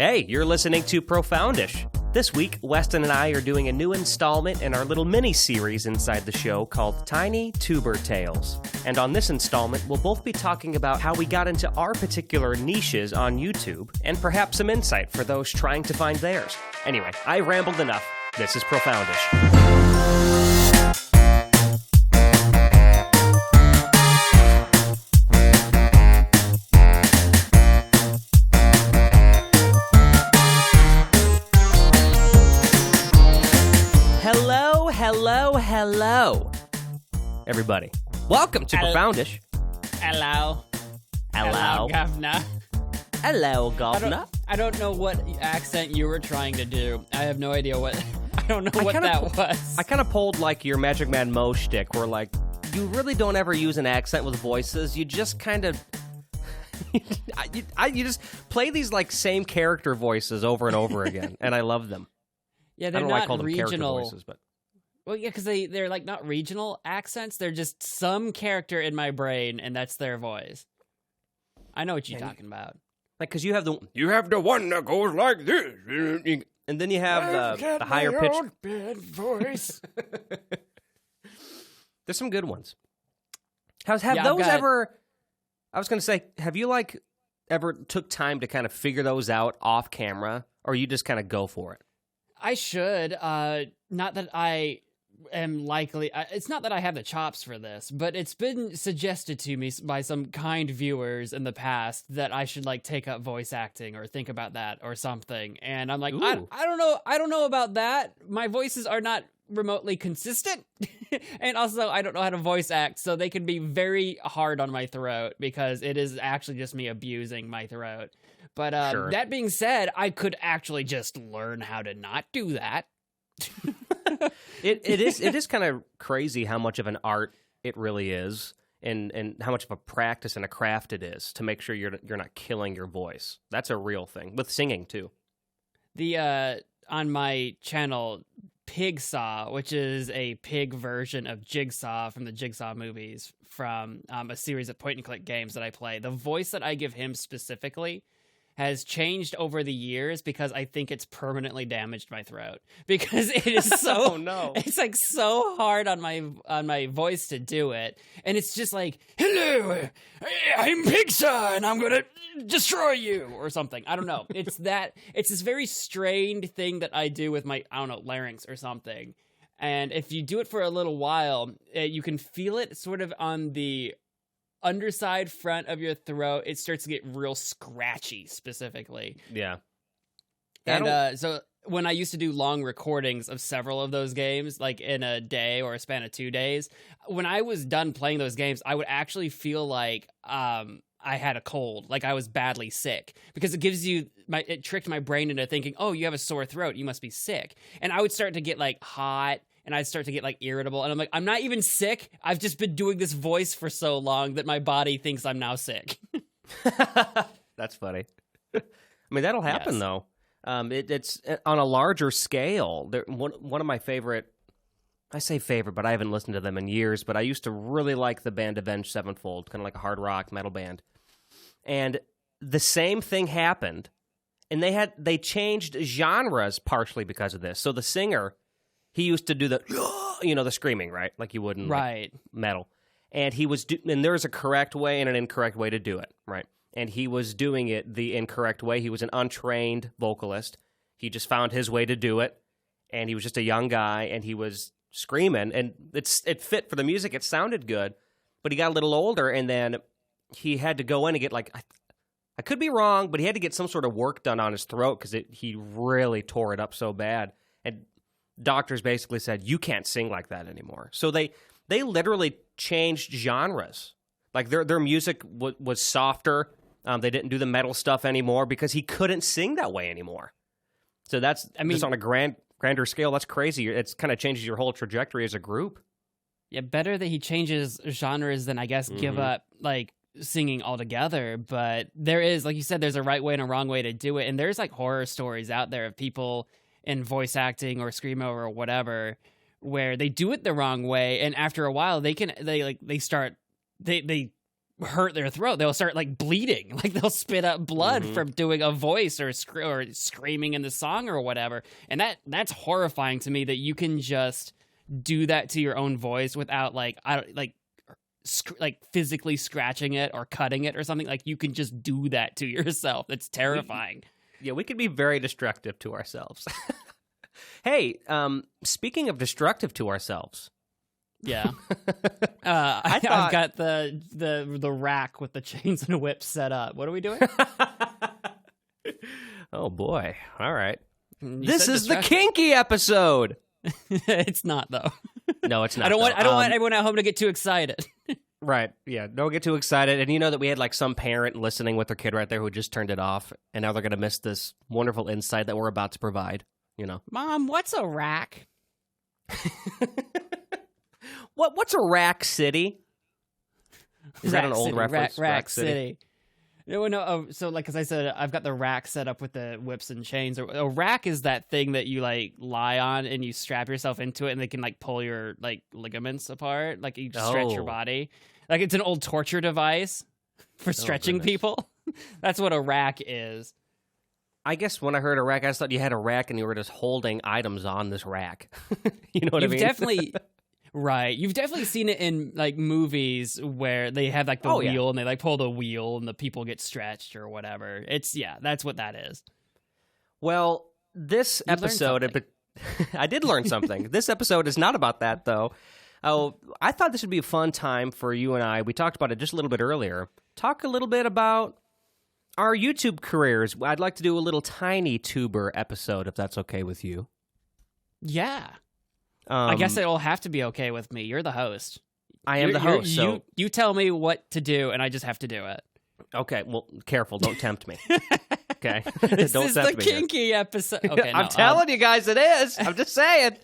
Hey, you're listening to Profoundish. This week, Weston and I are doing a new installment in our little mini-series inside the show called Tiny Tuber Tales. And on this installment, we'll both be talking about how we got into our particular niches on YouTube, and perhaps some insight for those trying to find theirs. Anyway, I rambled enough. This is Profoundish. Hello, everybody. Welcome to Profoundish. Hello. Hello, Governor. Hello, Governor. I don't know what accent you were trying to do. I have no idea what. I don't know what that was. I kind of pulled like your Magic Man Mo shtick, where like you really don't ever use an accent with voices. You just kind of. you just play these like same character voices over and over again, and I love them. Yeah, they're I don't not like calling them character regional voices, but. Well, yeah, because they're like not regional accents. They're just some character in my brain, and that's their voice. I know what you're talking about. Like, because you have the one that goes like this, and then you have the higher pitched bad voice. There's some good ones. Have those ever? I was going to say, have you like ever took time to kind of figure those out off camera, or you just kind of go for it? I should. Not that I am likely. It's not that I have the chops for this, but it's been suggested to me by some kind viewers in the past that I should like take up voice acting or think about that or something. And I'm like, I don't know. I don't know about that. My voices are not remotely consistent. And also I don't know how to voice act, so they can be very hard on my throat because it is actually just me abusing my throat. But sure. That being said, I could actually just learn how to not do that. It is kind of crazy how much of an art it really is, and how much of a practice and a craft it is to make sure you're not killing your voice. That's a real thing with singing too. The on my channel, Pigsaw, which is a pig version of Jigsaw from the Jigsaw movies, from a series of point-and-click games that I play. The voice that I give him specifically has changed over the years because I think it's permanently damaged my throat, because it is so oh, no. It's like so hard on my voice to do it, and it's just like, hello, I'm Pigsaw and I'm gonna destroy you or something. I don't know. It's this very strained thing that I do with my, I don't know, larynx or something. And if you do it for a little while, you can feel it sort of on the underside front of your throat. It starts to get real scratchy specifically. Yeah. And so when I used to do long recordings of several of those games, like in a day or a span of 2 days, when I was done playing those games, I would actually feel like I had a cold, like I was badly sick, because it tricked my brain into thinking, oh, you have a sore throat, you must be sick. And I would start to get like hot, and I'd start to get like irritable, and I'm like, I'm not even sick. I've just been doing this voice for so long that my body thinks I'm now sick. That's funny. I mean, that'll happen though. It's on a larger scale. One of my favorite, I say favorite, but I haven't listened to them in years, but I used to really like the band Avenged Sevenfold, kind of like a hard rock metal band. And the same thing happened, and they changed genres partially because of this. So the singer, he used to do the screaming, right? Like you would in like, metal. And and there's a correct way and an incorrect way to do it, right? And he was doing it the incorrect way. He was an untrained vocalist. He just found his way to do it. And he was just a young guy, and he was screaming, and it fit for the music. It sounded good. But he got a little older, and then he had to go in and get like, I could be wrong, but he had to get some sort of work done on his throat because he really tore it up so bad. And doctors basically said, you can't sing like that anymore. So they literally changed genres. Like their music was softer. They didn't do the metal stuff anymore because he couldn't sing that way anymore. So just on a grander scale, that's crazy. It's kind of changes your whole trajectory as a group. Yeah, better that he changes genres than, I guess, give up like singing altogether. But there is, like you said, there's a right way and a wrong way to do it. And there's like horror stories out there of people in voice acting or screamo or whatever, where they do it the wrong way, and after a while they hurt their throat. They'll start like bleeding, like they'll spit up blood from doing a voice or screaming in the song or whatever. And that's horrifying to me that you can just do that to your own voice without like physically scratching it or cutting it or something. Like you can just do that to yourself. It's terrifying. We can be very destructive to ourselves. Hey, speaking of destructive to ourselves. Yeah. I've got the rack with the chains and whips set up. What are we doing? Oh boy. All right. This is the kinky episode. It's not though. No, it's not. I don't want everyone at home to get too excited. Right. Yeah. Don't get too excited. And you know that we had like some parent listening with their kid right there who just turned it off, and now they're going to miss this wonderful insight that we're about to provide. You know, Mom, what's a rack? What's a rack city? Is that an old reference? Rack City. No. So, like, as I said, I've got the rack set up with the whips and chains. A rack is that thing that you like lie on and you strap yourself into it, and they can like pull your like ligaments apart, like you stretch your body. Like it's an old torture device for stretching people. That's what a rack is. I guess when I heard a rack, I just thought you had a rack and you were just holding items on this rack. You know what I mean? Definitely. Right. You've definitely seen it in like movies where they have like the wheel and they like pull the wheel and the people get stretched or whatever. That's what that is. Well, this episode, I did learn something. This episode is not about that though. Oh, I thought this would be a fun time for you and I. We talked about it just a little bit earlier. Talk a little bit about our YouTube careers. I'd like to do a little tiny tuber episode if that's okay with you. Yeah. I guess it'll have to be okay with me. You're the host. I am the host. So you tell me what to do, and I just have to do it. Okay. Well, careful. Don't tempt me. Okay. This Don't is tempt the me kinky episode. Okay, I'm telling you guys, it is. I'm just saying.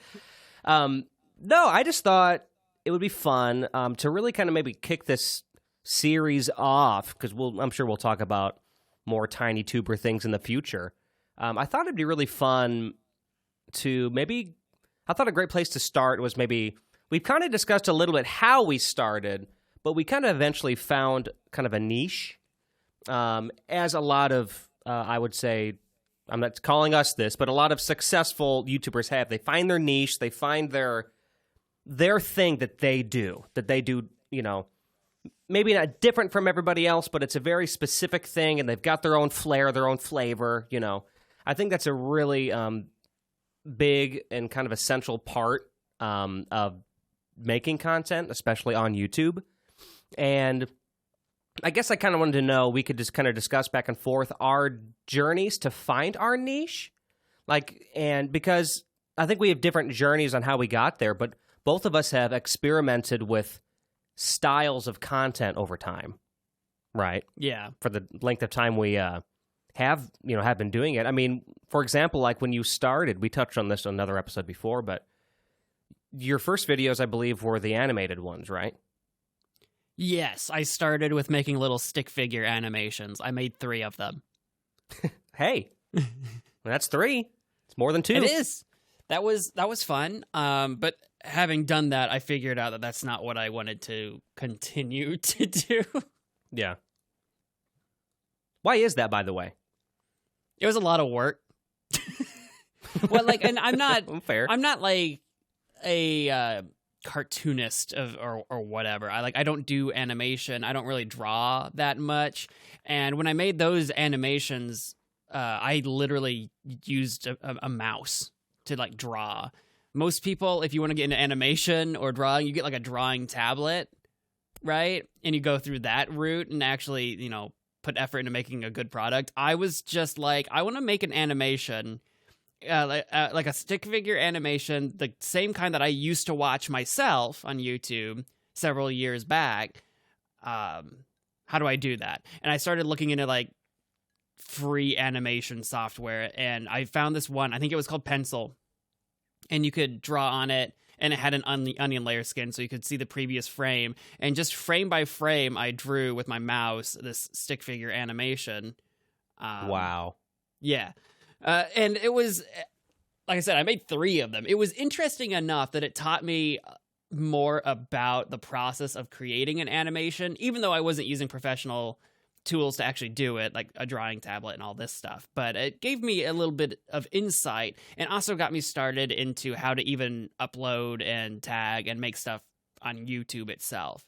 No, I just thought it would be fun to really kind of maybe kick this series off because I'm sure we'll talk about more tiny tuber things in the future. I thought it'd be really fun to maybe. I thought a great place to start was maybe we've kind of discussed a little bit how we started, but we kind of eventually found kind of a niche. As a lot of, I would say, I'm not calling us this, but a lot of successful YouTubers have. They find their niche, they find their thing that they do, you know, maybe not different from everybody else, but it's a very specific thing, and they've got their own flair, their own flavor, you know. I think that's a really big and kind of essential part of making content, especially on YouTube. And I guess I kind of wanted to know, we could just kind of discuss back and forth our journeys to find our niche. And because I think we have different journeys on how we got there, but both of us have experimented with styles of content over time, right? Yeah. For the length of time we have been doing it. I mean, for example, like when you started, we touched on this on another episode before, but your first videos, I believe, were the animated ones, right? Yes, I started with making little stick figure animations. I made 3 of them. Hey, that's 3. It's more than 2. It is. That was fun. But having done that, I figured out that that's not what I wanted to continue to do. Yeah. Why is that, by the way? It was a lot of work. Well, like, and I'm not fair. I'm not like a cartoonist or whatever. I don't do animation. I don't really draw that much. And when I made those animations, I literally used a mouse to like draw. Most people, if you want to get into animation or drawing, you get like a drawing tablet, right? And you go through that route and actually, you know, put effort into making a good product. I was just like, I want to make an animation, like a stick figure animation, the same kind that I used to watch myself on YouTube several years back. How do I do that? And I started looking into like free animation software, and I found this one. I think it was called Pencil, and you could draw on it. And it had an onion layer skin, so you could see the previous frame. And just frame by frame, I drew with my mouse this stick figure animation. Wow. Yeah. And it was, like I said, I made 3 of them. It was interesting enough that it taught me more about the process of creating an animation, even though I wasn't using professional tools to actually do it, like a drawing tablet and all this stuff. But it gave me a little bit of insight and also got me started into how to even upload and tag and make stuff on YouTube itself.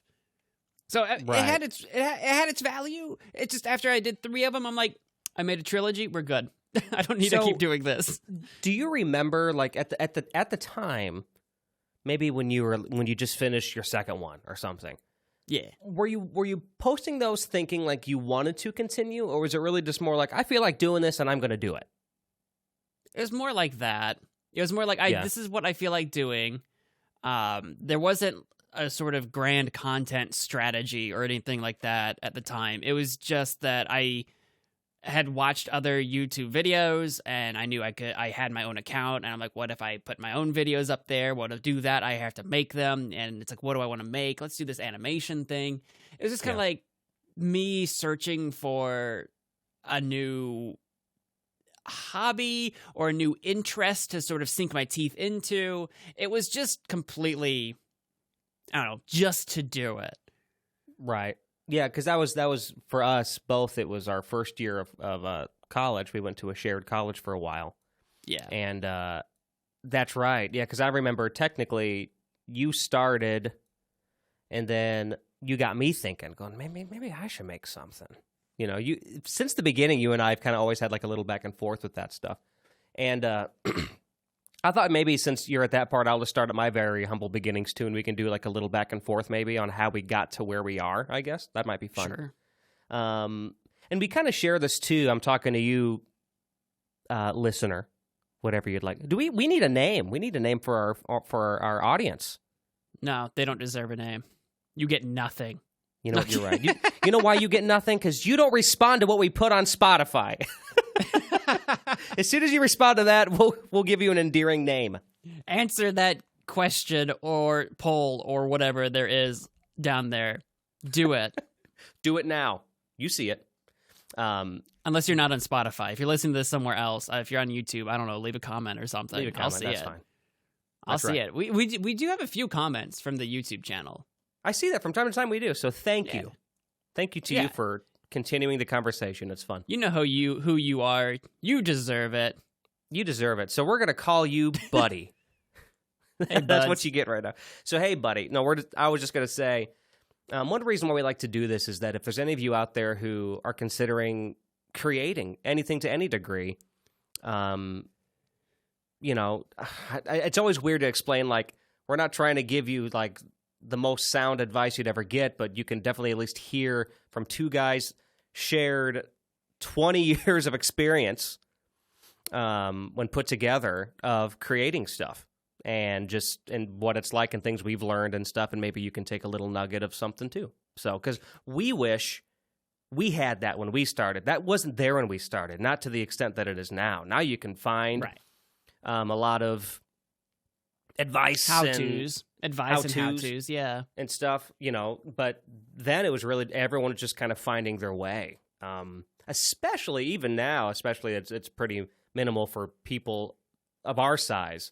So it had its value. It just, after I did 3 of them, I'm like, I made a trilogy. We're good. I don't need to keep doing this. Do you remember, like, at the time, maybe when you just finished your second one or something? Yeah. Were you posting those thinking like you wanted to continue, or was it really just more like, I feel like doing this and I'm going to do it? It was more like that. It was more like, this is what I feel like doing. There wasn't a sort of grand content strategy or anything like that at the time. It was just that I had watched other YouTube videos and I knew I had my own account, and I'm like, what if I put my own videos up there? Well, to do that, I have to make them. And it's like, what do I want to make? Let's do this animation thing. It was just kind of like me searching for a new hobby or a new interest to sort of sink my teeth into. It was just completely, I don't know, just to do it. Right. Yeah, because that was for us both. It was our first year of college. We went to a shared college for a while. Yeah. And that's right. Yeah, because I remember technically you started, and then you got me thinking, going, maybe I should make something. You know, since the beginning, you and I have kind of always had like a little back and forth with that stuff. And I thought maybe since you're at that part, I'll just start at my very humble beginnings too, and we can do like a little back and forth maybe on how we got to where we are, I guess. That might be fun. Sure. And we kind of share this too. I'm talking to you, listener, whatever you'd like. We need a name. We need a name for our audience. No, they don't deserve a name. You get nothing. You know what? You're right. You know why you get nothing? Because you don't respond to what we put on Spotify. As soon as you respond to that, we'll give you an endearing name. Answer that question or poll or whatever there is down there. Do it. Do it now. You see it. Unless you're not on Spotify. If you're listening to this somewhere else, if you're on YouTube, I don't know, leave a comment or something. Leave a comment. I'll see That's it. fine. I'll see it. We do have a few comments from the YouTube channel. I see that from time to time. We do. So thank you. Thank you to you for continuing the conversation. It's fun. You know who you are. You deserve it. You deserve it. So we're gonna call you Buddy. Hey, that's what you get right now. So hey, Buddy. No, I was just gonna say, one reason why we like to do this is that if there's any of you out there who are considering creating anything to any degree, you know, it's always weird to explain. Like, we're not trying to give you like the most sound advice you'd ever get, but you can definitely at least hear from two guys shared 20 years of experience when put together of creating stuff and what it's like and things we've learned and stuff, and maybe you can take a little nugget of something too. So, because we wish we had that when we started. That wasn't there when we started, not to the extent that it is now. Now you can find a lot of advice, how-tos, yeah, and stuff, you know. But then it was really everyone was just kind of finding their way. Especially even now, it's pretty minimal for people of our size.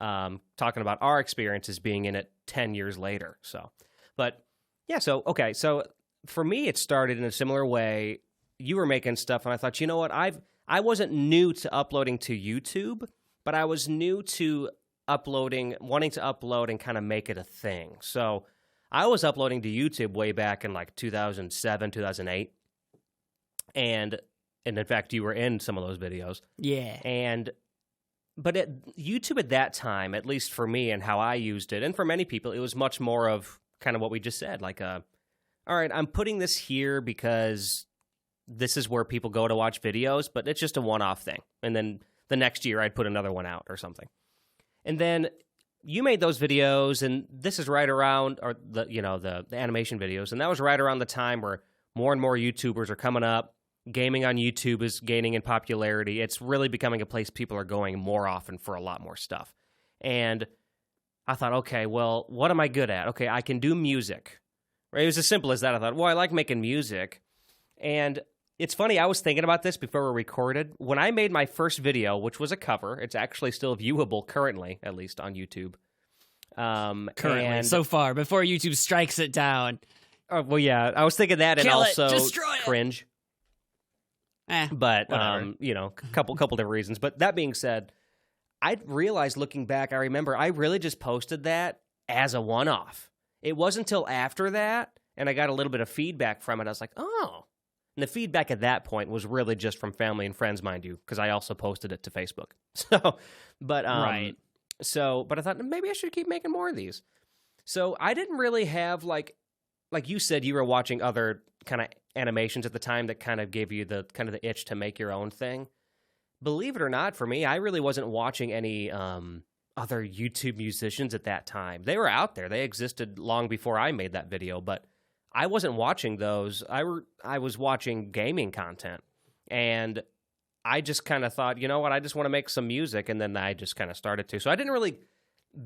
Talking about our experiences being in it 10 years later. So, but yeah, so okay, so for me, it started in a similar way. You were making stuff, and I thought, you know what, I wasn't new to uploading to YouTube, but I was new to wanting to upload and kind of make it a thing. So I was uploading to YouTube way back in like 2007, 2008. And in fact, you were in some of those videos. Yeah. But YouTube at that time, at least for me and how I used it, and for many people, it was much more of kind of what we just said. Like, all right, I'm putting this here because this is where people go to watch videos, but it's just a one-off thing. And then the next year, I'd put another one out or something. And then you made those videos, and this is right around, or the animation videos, and that was right around the time where more and more YouTubers are coming up. Gaming on YouTube is gaining in popularity. It's really becoming a place people are going more often for a lot more stuff. And I thought, okay, well, what am I good at? Okay, I can do music. Right? It was as simple as that. I thought, well, I like making music. And it's funny, I was thinking about this before we recorded. When I made my first video, which was a cover, it's actually still viewable currently, at least on YouTube. Currently, and, so far, before YouTube strikes it down. well, yeah, I was thinking that, Kill and it, also destroy it. cringe. But you know, couple different reasons. But that being said, I realized looking back, I remember I really just posted that as a one-off. It wasn't until after that, and I got a little bit of feedback from it. I was like, oh. And the feedback at that point was really just from family and friends, mind you, because I also posted it to Facebook. But I thought maybe I should keep making more of these. So I didn't really have like you said, you were watching other kind of animations at the time that kind of gave you the kind of the itch to make your own thing. Believe it or not, for me, I really wasn't watching any other YouTube musicians at that time. They were out there. They existed long before I made that video, but I wasn't watching those. I was watching gaming content, and I just kind of thought, you know what, I just want to make some music, and then I just kind of started to. So I didn't really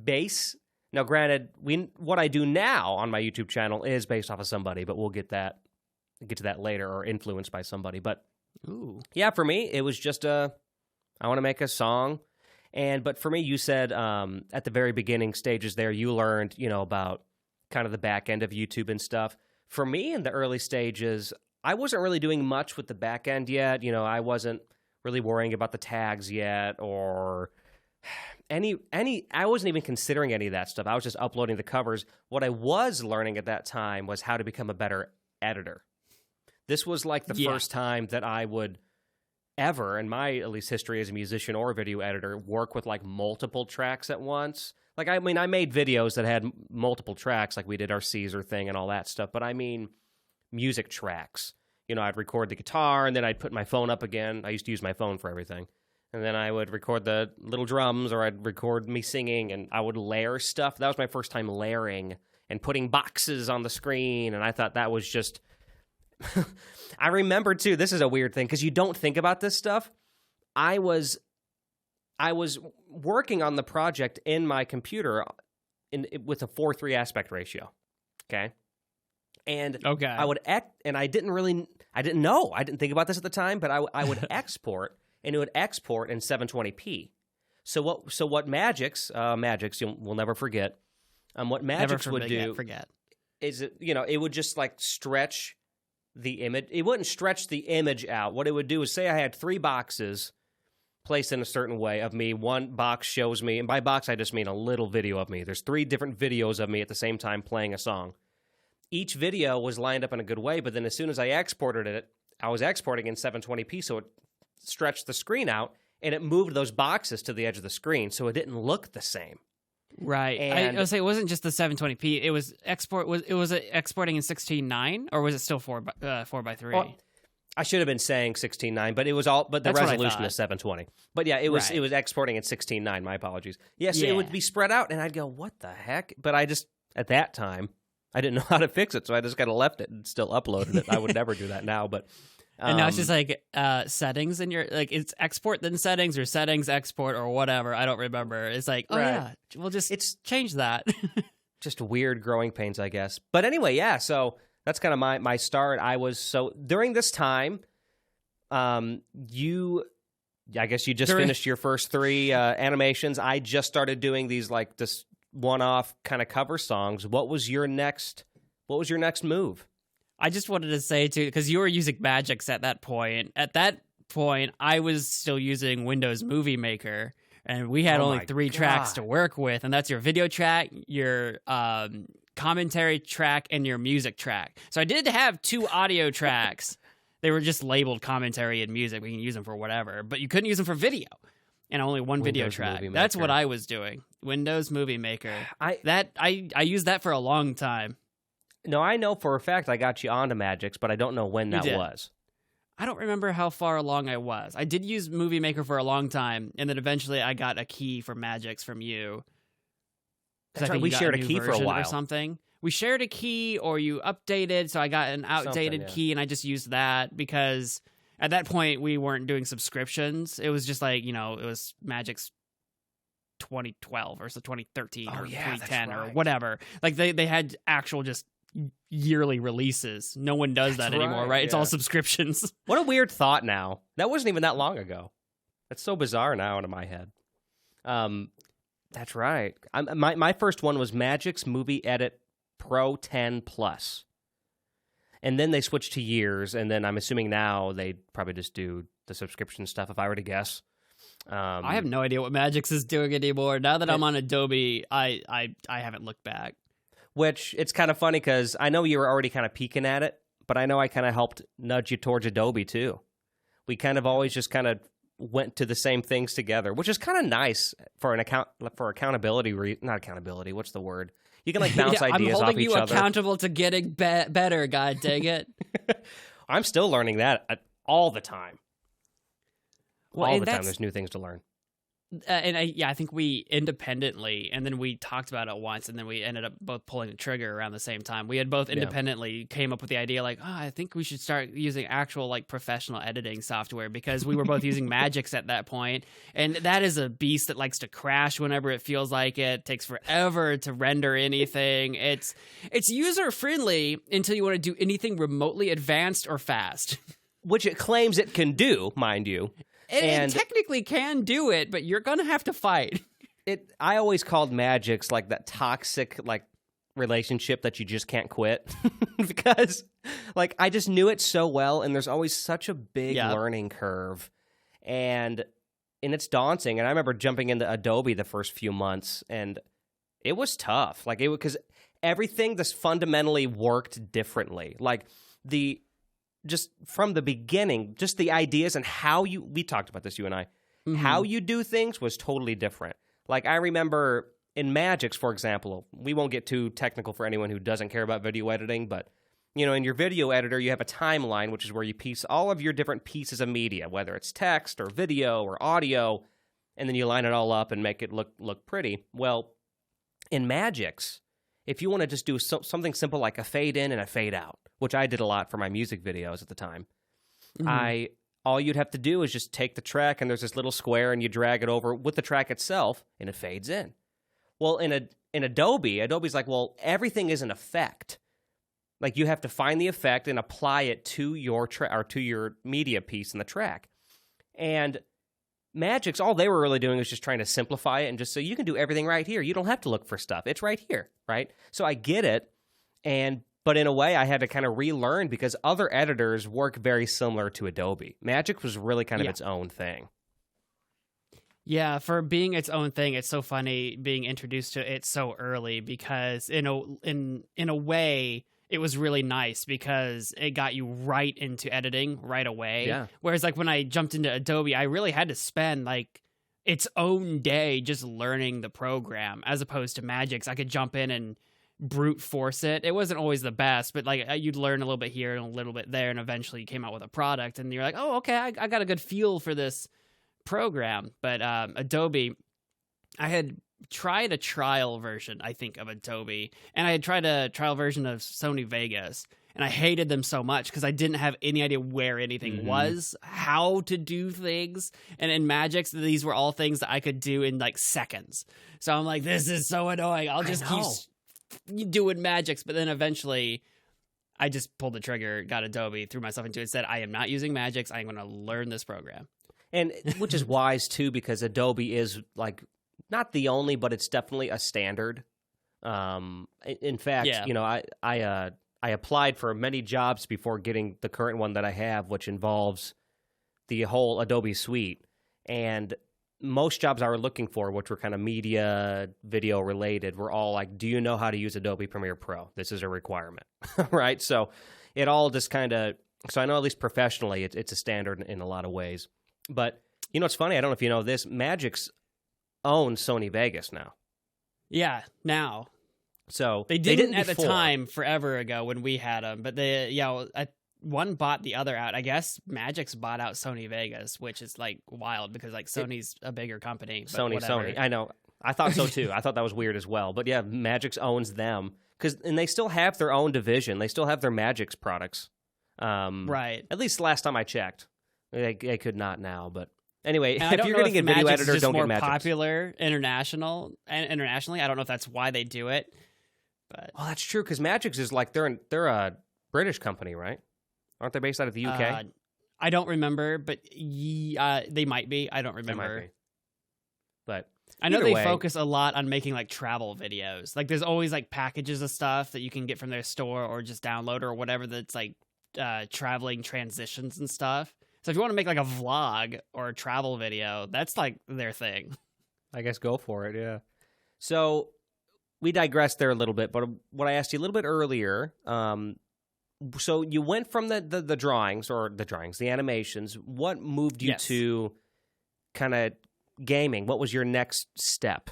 base. Now, granted, what I do now on my YouTube channel is based off of somebody, but we'll get to that later, or influenced by somebody. But yeah, for me, it was just I want to make a song. But for me, you said at the very beginning stages there, you learned, you know, about kind of the back end of YouTube and stuff. For me, in the early stages, I wasn't really doing much with the back end yet. You know, I wasn't really worrying about the tags yet, or I wasn't even considering any of that stuff. I was just uploading the covers. What I was learning at that time was how to become a better editor. This was like the first time that I would ever, in my at least history as a musician or a video editor, work with like multiple tracks at once. Like, I mean, I made videos that had multiple tracks, like we did our Caesar thing and all that stuff, but I mean music tracks. You know, I'd record the guitar, and then I'd put my phone up again. I used to use my phone for everything. And then I would record the little drums, or I'd record me singing, and I would layer stuff. That was my first time layering and putting boxes on the screen, and I thought that was just... I remember, too, this is a weird thing, because you don't think about this stuff. I was working on the project in my computer with a 4:3 aspect ratio, okay? And I would I didn't know. I didn't think about this at the time, but I would export, and it would export in 720p. So what Magix we'll never forget. What Magix would do is it would just like stretch the image. It wouldn't stretch the image out. What it would do is, say I had 3 boxes placed in a certain way of me. One box shows me, and by box I just mean a little video of me. There's 3 different videos of me at the same time playing a song. Each video was lined up in a good way, but then as soon as I exported it, I was exporting in 720p, so it stretched the screen out, and it moved those boxes to the edge of the screen, so it didn't look the same. Right. I was saying it wasn't just the 720p. It was exporting in 16:9, or was it still 4:3? Well, I should have been saying 16:9, but it was all. But the resolution is 720. But yeah, it was exporting in 16:9. My apologies. Yes, it would be spread out, and I'd go, "What the heck?" But I just at that time I didn't know how to fix it, so I just kind of left it and still uploaded it. I would never do that now, but. And now it's just like settings in your, like, it's export then settings, or settings export, or whatever. I don't remember. It's like, we'll just change that. Just weird growing pains, I guess. But anyway, yeah. So that's kind of my start. During this time, I guess you just finished your first 3 animations. I just started doing these like this one-off kind of cover songs. What was your next move? I just wanted to say, too, because you were using Magix at that point. At that point, I was still using Windows Movie Maker, and we had only 3 tracks to work with, and that's your video track, your commentary track, and your music track. So I did have 2 audio tracks. They were just labeled commentary and music. We can use them for whatever, but you couldn't use them for video, and only one video track. That's what I was doing. Windows Movie Maker. I used that for a long time. No, I know for a fact I got you onto Magix, but I don't know when that was. I don't remember how far along I was. I did use Movie Maker for a long time, and then eventually I got a key for Magix from you. That's right, we shared a key for a while. Or something. We shared a key, or you updated, so I got an outdated key, and I just used that because at that point we weren't doing subscriptions. It was just like, it was Magix 2012 or so 2013 or 2010 or whatever. Like they had actual just yearly releases. No one does that anymore, right? It's all subscriptions. What a weird thought now. That wasn't even that long ago. That's so bizarre now into my head. That's right. My first one was Magic's Movie Edit Pro 10 Plus. And then they switched to years, and then I'm assuming now they probably just do the subscription stuff, if I were to guess. I have no idea what Magix is doing anymore. Now that I'm on Adobe, I haven't looked back. Which, it's kind of funny because I know you were already kind of peeking at it, but I know I kind of helped nudge you towards Adobe too. We kind of always just kind of went to the same things together, which is kind of nice for accountability. Not accountability. What's the word? You can like bounce ideas off each other. I'm holding you accountable to getting better, God dang it. I'm still learning that all the time. Well, all the time there's new things to learn. I think we independently, and then we talked about it once, and then we ended up both pulling the trigger around the same time. We had both independently came up with the idea, like, I think we should start using actual, like, professional editing software, because we were both using Magix at that point, and that is a beast that likes to crash whenever it feels like it. Takes forever to render anything. It's user-friendly until you want to do anything remotely advanced or fast. Which it claims it can do, mind you. It technically can do it, but you're going to have to fight. I always called Magix like that toxic like relationship that you just can't quit because like I just knew it so well, and there's always such a big learning curve, and it's daunting. And I remember jumping into Adobe the first few months, and it was tough. Like because everything just fundamentally worked differently. Like just from the beginning, just the ideas and how we talked about this, you and I, how you do things was totally different. Like I remember in Magix, for example, we won't get too technical for anyone who doesn't care about video editing, but you know, in your video editor, you have a timeline, which is where you piece all of your different pieces of media, whether it's text or video or audio, and then you line it all up and make it look pretty. Well, in Magix, if you want to just do something simple like a fade in and a fade out, which I did a lot for my music videos at the time, all you'd have to do is just take the track, and there's this little square, and you drag it over with the track itself, and it fades in. Well, in Adobe's like, well, everything is an effect. Like you have to find the effect and apply it to your or to your media piece in the track. And Magix, all they were really doing was just trying to simplify it and just say, you can do everything right here. You don't have to look for stuff. It's right here, right? So I get it, but in a way, I had to kind of relearn because other editors work very similar to Adobe. Magix was really kind of its own thing. Yeah, for being its own thing, it's so funny being introduced to it so early because in a way, it was really nice because it got you right into editing right away. Yeah. Whereas like when I jumped into Adobe, I really had to spend like its own day just learning the program, as opposed to Magix. I could jump in and brute force it. It wasn't always the best, but like you'd learn a little bit here and a little bit there, and eventually you came out with a product and you're like, oh, okay, I got a good feel for this program. But Adobe, I had tried a trial version, I think, of Adobe, and I had tried a trial version of Sony Vegas, and I hated them so much because I didn't have any idea where anything was, how to do things. And in Magix, these were all things that I could do in like seconds. So I'm like, this is so annoying. I'll just keep doing Magix. But then eventually I just pulled the trigger, got Adobe, threw myself into it, said, I am not using Magix. I'm going to learn this program. And which is wise too, because Adobe is like not the only, but it's definitely a standard. In fact, you know, I applied for many jobs before getting the current one that I have, which involves the whole Adobe suite. And most jobs I were looking for, which were kind of media, video related, were all like, do you know how to use Adobe Premiere Pro? This is a requirement, right? So it all just kind of, so I know at least professionally it's a standard in a lot of ways. But, you know, it's funny, I don't know if you know this, Magix owns Sony Vegas now. Yeah, now. So they didn't at before. The time forever ago when we had them, but one bought the other out. I guess Magix bought out Sony Vegas, which is like wild because like Sony's a bigger company. But Sony. I know. I thought so too. I thought that was weird as well. But yeah, Magix owns them and they still have their own division. They still have their Magix products. Right. At least last time I checked. They could not now, but anyway, if you're going to get video editor, don't get Magix. Popular internationally. I don't know if that's why they do it. But well, that's true because Magix is like they're a British company, right? Aren't they based out of the UK? I don't remember, but they might be. I don't remember. But I know either they way, focus a lot on making like travel videos. Like there's always like packages of stuff that you can get from their store or just download or whatever that's like traveling transitions and stuff. So if you want to make like a vlog or a travel video, that's like their thing. I guess go for it, yeah. So we digressed there a little bit, but what I asked you a little bit earlier, so you went from the the animations. What moved you to kind of gaming? What was your next step?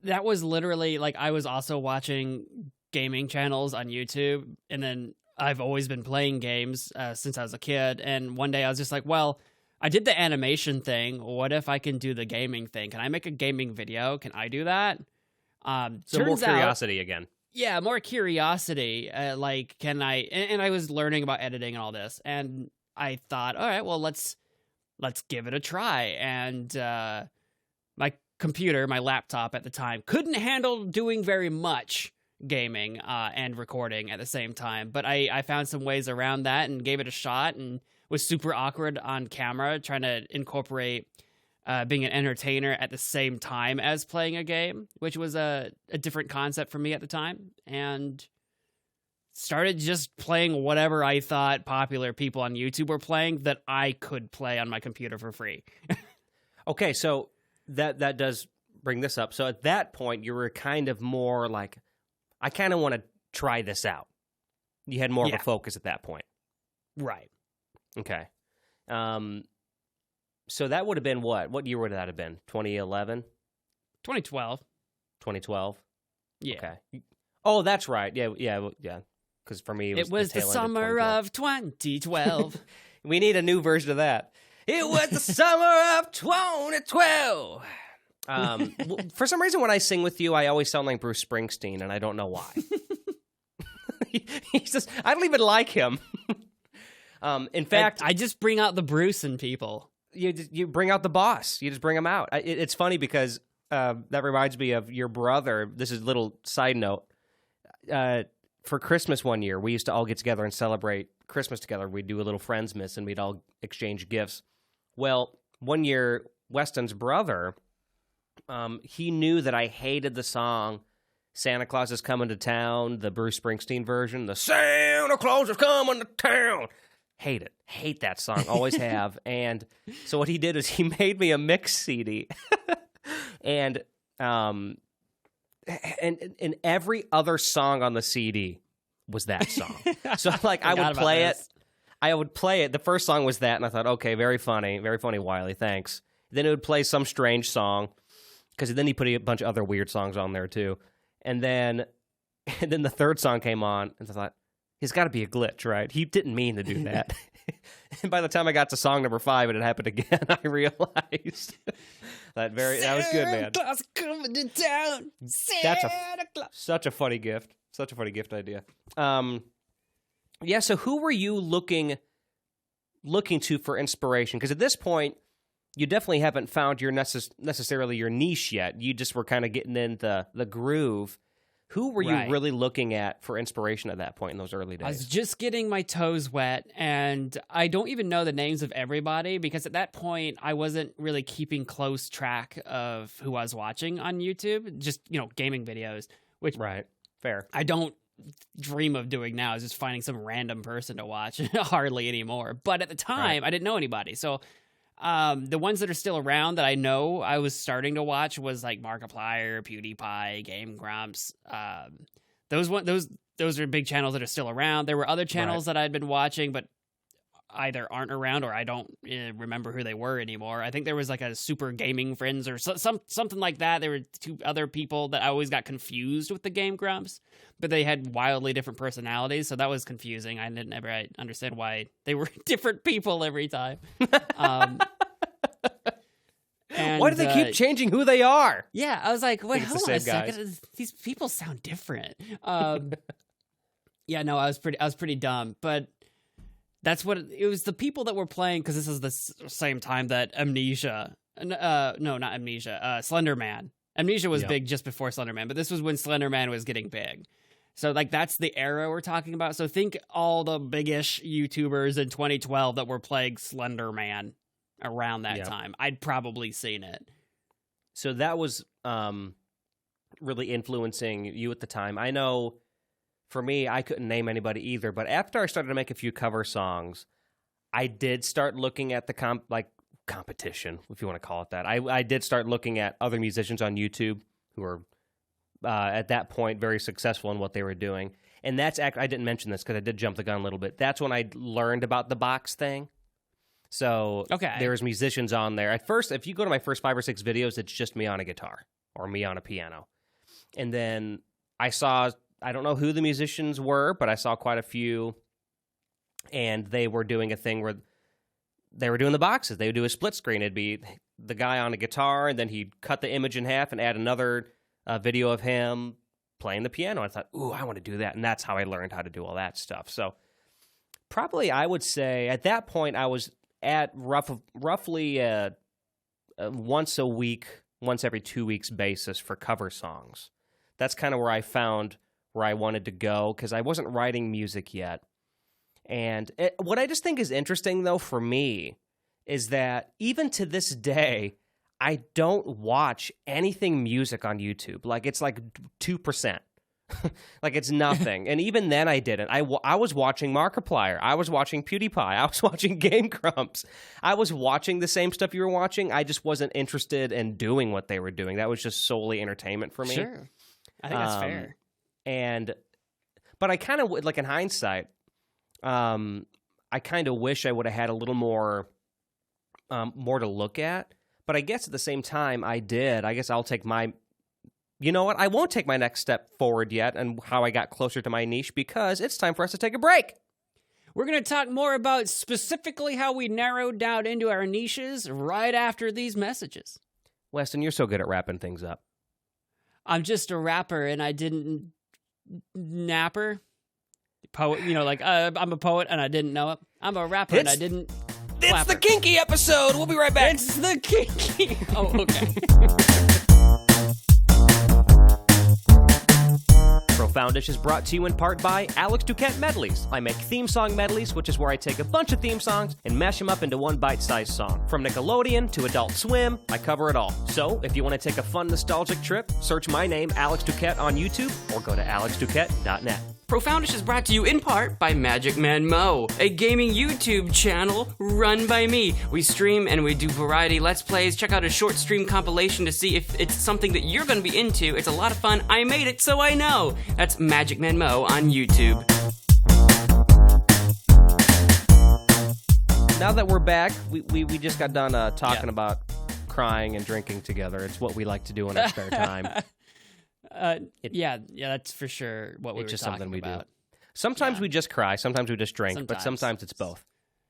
That was literally like I was also watching gaming channels on YouTube, and then I've always been playing games since I was a kid. And one day I was just like, well, I did the animation thing. What if I can do the gaming thing? Can I make a gaming video? Can I do that? So more curiosity again. Yeah, more curiosity. Like, can I? And I was learning about editing and all this, and I thought, all right, well, let's give it a try. And my computer, my laptop at the time, couldn't handle doing very much gaming and recording at the same time. But I found some ways around that and gave it a shot, and was super awkward on camera trying to incorporate being an entertainer at the same time as playing a game, which was a different concept for me at the time. And started just playing whatever I thought popular people on YouTube were playing that I could play on my computer for free. Okay, so that does bring this up. So at that point, you were kind of more like, I kind of want to try this out. You had more of a focus at that point. Right. Okay. So that would have been what? What year would that have been? 2011? 2012. 2012? Yeah. Okay. Oh, that's right. Yeah. Because for me, it was the summer of 2012. We need a new version of that. It was the summer of 2012. For some reason, when I sing with you, I always sound like Bruce Springsteen, and I don't know why. He's just, I don't even like him. In fact, I just bring out the Bruce in people. You bring out the boss. You just bring him out. It's funny because that reminds me of your brother. This is a little side note. For Christmas one year, we used to all get together and celebrate Christmas together. We'd do a little Friendsmas, and we'd all exchange gifts. Well, one year, Weston's brother, he knew that I hated the song Santa Claus is Coming to Town, the Bruce Springsteen version, the Santa Claus is Coming to Town. Hate that song, always have. And so what he did is he made me a mix CD. And every other song on the CD was that song. So like I would play it. I would play it. The first song was that, and I thought, okay, very funny, Wiley, thanks. Then it would play some strange song, because then he put a bunch of other weird songs on there too. And then the third song came on, and I thought, he's got to be a glitch, right? He didn't mean to do that. And by the time I got to song number 5 and it happened again, I realized that was good, man. Santa Claus coming to town. Such a funny gift. Such a funny gift idea. Yeah, so who were you looking to for inspiration? Because at this point, you definitely haven't found your necessarily your niche yet. You just were kind of getting in the groove. Who were you really looking at for inspiration at that point in those early days? I was just getting my toes wet, and I don't even know the names of everybody, because at that point, I wasn't really keeping close track of who I was watching on YouTube. Just, gaming videos, which fair. I don't dream of doing now, is just finding some random person to watch. Hardly anymore. But at the time, I didn't know anybody. So the ones that are still around that I know I was starting to watch was like Markiplier, PewDiePie, Game Grumps. Those are big channels that are still around. There were other channels that I'd been watching, but either aren't around or I don't remember who they were anymore. I think there was like a Super Gaming Friends or something like that. There were 2 other people that I always got confused with the Game Grumps, but they had wildly different personalities, so that was confusing. I didn't ever understand why they were different people every time. And, why do they keep changing who they are? Yeah, I was like, wait, hold on a second. These people sound different. Yeah, no, I was pretty dumb, but that's what it was. The people that were playing, because this is the same time that Slender Man. Amnesia was big just before Slender Man, but this was when Slender Man was getting big. So like that's the era we're talking about. So think all the big-ish YouTubers in 2012 that were playing Slender Man around that time. I'd probably seen it. So that was really influencing you at the time. I know for me, I couldn't name anybody either, but after I started to make a few cover songs, I did start looking at the competition, if you want to call it that. I did start looking at other musicians on YouTube who were at that point very successful in what they were doing. And that's I didn't mention this because I did jump the gun a little bit. That's when I learned about the box thing. So there's musicians on there. At first, if you go to my first 5 or 6 videos, it's just me on a guitar or me on a piano. And then I don't know who the musicians were, but I saw quite a few, and they were doing a thing where they were doing the boxes. They would do a split screen. It'd be the guy on a guitar, and then he'd cut the image in half and add another video of him playing the piano. I thought, ooh, I want to do that. And that's how I learned how to do all that stuff. So probably I would say at that point I was at roughly once a week, once every 2 weeks basis for cover songs. That's kind of where I found where I wanted to go because I wasn't writing music yet. And what I just think is interesting, though, for me, is that even to this day, I don't watch anything music on YouTube. Like, it's like 2%. Like, it's nothing. And even then, I didn't. I was watching Markiplier. I was watching PewDiePie. I was watching Game Grumps. I was watching the same stuff you were watching. I just wasn't interested in doing what they were doing. That was just solely entertainment for me. Sure. I think that's fair. But I kind of, like, in hindsight, I kind of wish I would have had a little more to look at. But I guess at the same time, I did. I guess I'll take my... You know what? I won't take my next step forward yet and how I got closer to my niche because it's time for us to take a break. We're going to talk more about specifically how we narrowed down into our niches right after these messages. Weston, you're so good at wrapping things up. I'm just a rapper and I didn't napper. Poet, I'm a poet and I didn't know it. I'm a rapper and I didn't clapper. It's the kinky episode. We'll be right back. It's the kinky. Oh, okay. Profoundish is brought to you in part by Alex Duquette Medleys. I make theme song medleys, which is where I take a bunch of theme songs and mash them up into one bite-sized song. From Nickelodeon to Adult Swim, I cover it all. So, if you want to take a fun nostalgic trip, search my name, Alex Duquette, on YouTube or go to alexduquette.net. Profoundish is brought to you in part by Magic Man Mo, a gaming YouTube channel run by me. We stream and we do variety Let's Plays. Check out a short stream compilation to see if it's something that you're going to be into. It's a lot of fun. I made it, so I know. That's Magic Man Mo on YouTube. Now that we're back, we just got done talking about crying and drinking together. It's what we like to do in our spare time. Yeah, that's for sure what we were just talking something we about. do. Sometimes we just cry, sometimes we just drink, but sometimes it's both.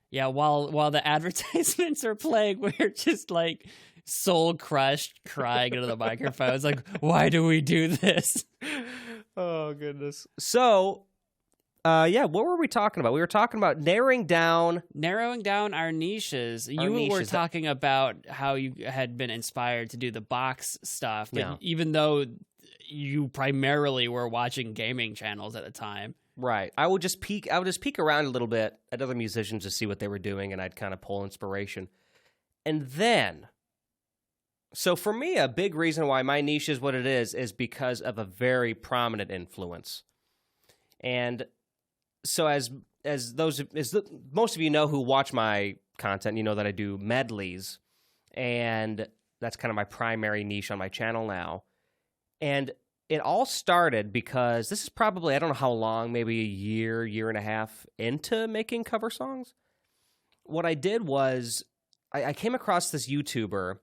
Yeah, while the advertisements are playing, we're just like soul crushed, crying into the microphones. Like, why do we do this? Oh goodness. So, what were we talking about? We were talking about narrowing down our niches. You were talking about how you had been inspired to do the box stuff, but even though you primarily were watching gaming channels at the time. Right. I would just peek around a little bit at other musicians to see what they were doing, and I'd kind of pull inspiration. And then, so for me, a big reason why my niche is what it is because of a very prominent influence. And so as most of you know who watch my content, you know that I do medleys, and that's kind of my primary niche on my channel now. And it all started because this is probably, I don't know how long, maybe a year and a half into making cover songs. What I did was I came across this YouTuber,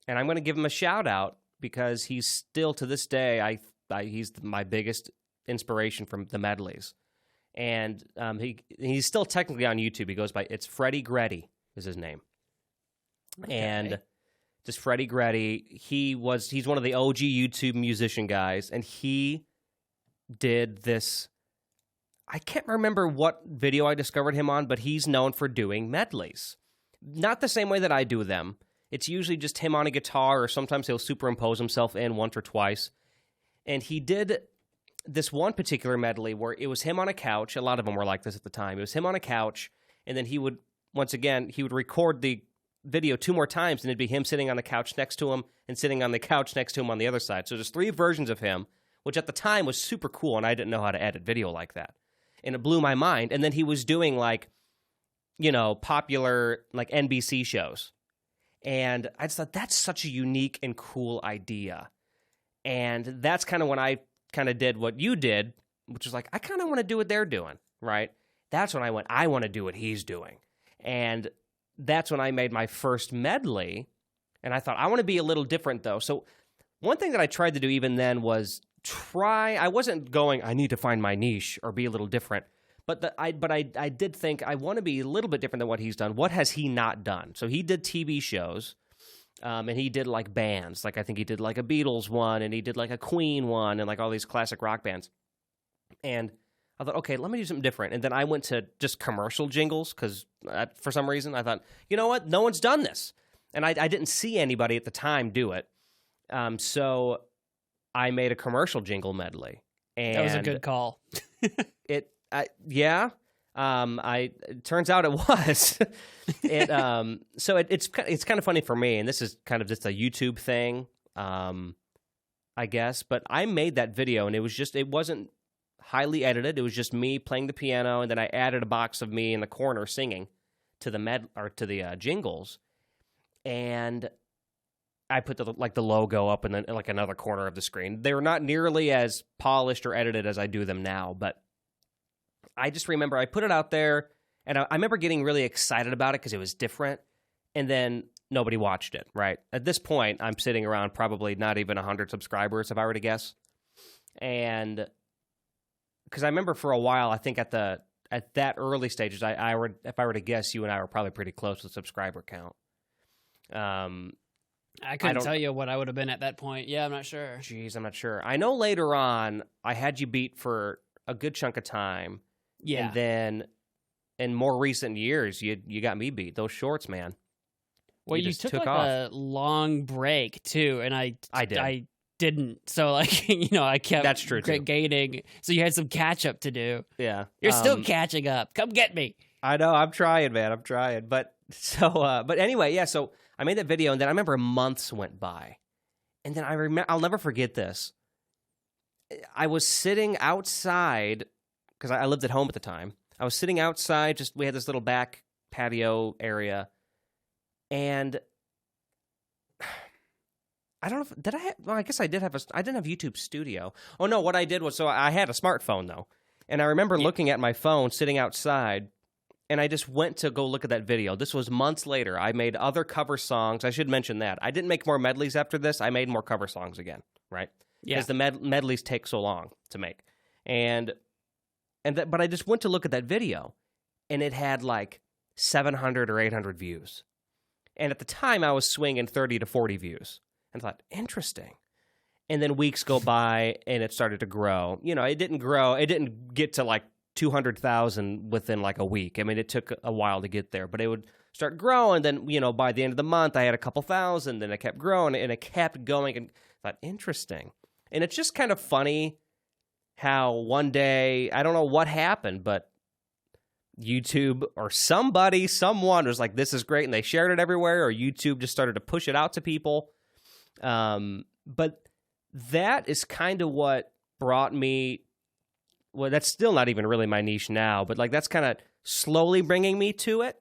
and I'm going to give him a shout out because he's still, to this day, he's my biggest inspiration from the medleys. And he's still technically on YouTube. He goes by, it's Freddie Gretty is his name. Okay. And just Freddie Gretty, he's one of the OG YouTube musician guys, and he did this. I can't remember what video I discovered him on, but he's known for doing medleys. Not the same way that I do them. It's usually just him on a guitar, or sometimes he'll superimpose himself in once or twice. And he did this one particular medley where it was him on a couch. A lot of them were like this at the time. It was him on a couch, and then he would record the video 2 more times, and it'd be him sitting on the couch next to him and sitting on the couch next to him on the other side. So there's 3 versions of him, which at the time was super cool, and I didn't know how to edit video like that. And it blew my mind. And then he was doing, like, you know, popular, like, NBC shows. And I just thought, that's such a unique and cool idea. And that's kind of when I kind of did what you did, which was like, I kind of want to do what they're doing, right? That's when I went, I want to do what he's doing. And that's when I made my first medley. And I thought, I want to be a little different, though. So one thing that I tried to do even then was I wasn't going, I need to find my niche or be a little different. But I did think I want to be a little bit different than what he's done. What has he not done? So he did TV shows, and he did like bands. Like I think he did like a Beatles one, and he did like a Queen one, and like all these classic rock bands. And I thought, okay, let me do something different. And then I went to just commercial jingles because for some reason I thought, you know what, no one's done this, and I didn't see anybody at the time do it. So I made a commercial jingle medley. And that was a good call. It turns out it was. So it's kind of funny for me, and this is kind of just a YouTube thing, I guess. But I made that video, and it wasn't highly edited. It was just me playing the piano, and then I added a box of me in the corner singing to the jingles, and I put the logo up in like another corner of the screen. They were not nearly as polished or edited as I do them now, but I just remember I put it out there, and I remember getting really excited about it because it was different, and then nobody watched it, right? At this point, I'm sitting around probably not even 100 subscribers, if I were to guess. And because I remember for a while, I think at that early stages, if I were to guess, you and I were probably pretty close to the subscriber count. I couldn't tell you what I would have been at that point. Yeah, I'm not sure. Jeez, I'm not sure. I know later on, I had you beat for a good chunk of time. Yeah. And then in more recent years, you got me beat. Those shorts, man. Well, you took like a long break too, and I didn't. So like, you know, I kept That's true too. gaining. So you had some catch up to do. Yeah. You're still catching up. Come get me. I know. I'm trying, man. I'm trying. But but anyway, yeah. So I made that video, and then I remember months went by, and then I'll never forget this. I was sitting outside because I lived at home at the time. I was sitting outside. We had this little back patio area, and I don't know. I guess I did have I didn't have YouTube Studio. Oh no, what I did was I had a smartphone though, and I remember looking at my phone sitting outside. And I just went to go look at that video. This was months later. I made other cover songs. I should mention that. I didn't make more medleys after this. I made more cover songs again, right? Yeah. Because the medleys take so long to make. But I just went to look at that video, and it had like 700 or 800 views. And at the time, I was swinging 30 to 40 views. And I thought, interesting. And then weeks go by, and it started to grow. You know, it didn't grow. It didn't get to like 200,000 within like a week. I mean, it took a while to get there, but it would start growing. Then, you know, by the end of the month, I had a couple thousand, and it kept growing, and it kept going. And I thought, interesting. And it's just kind of funny how one day, I don't know what happened, but YouTube or someone was like, this is great, and they shared it everywhere, or YouTube just started to push it out to people. But that is kind of what brought me. Well, that's still not even really my niche now, but like that's kind of slowly bringing me to it,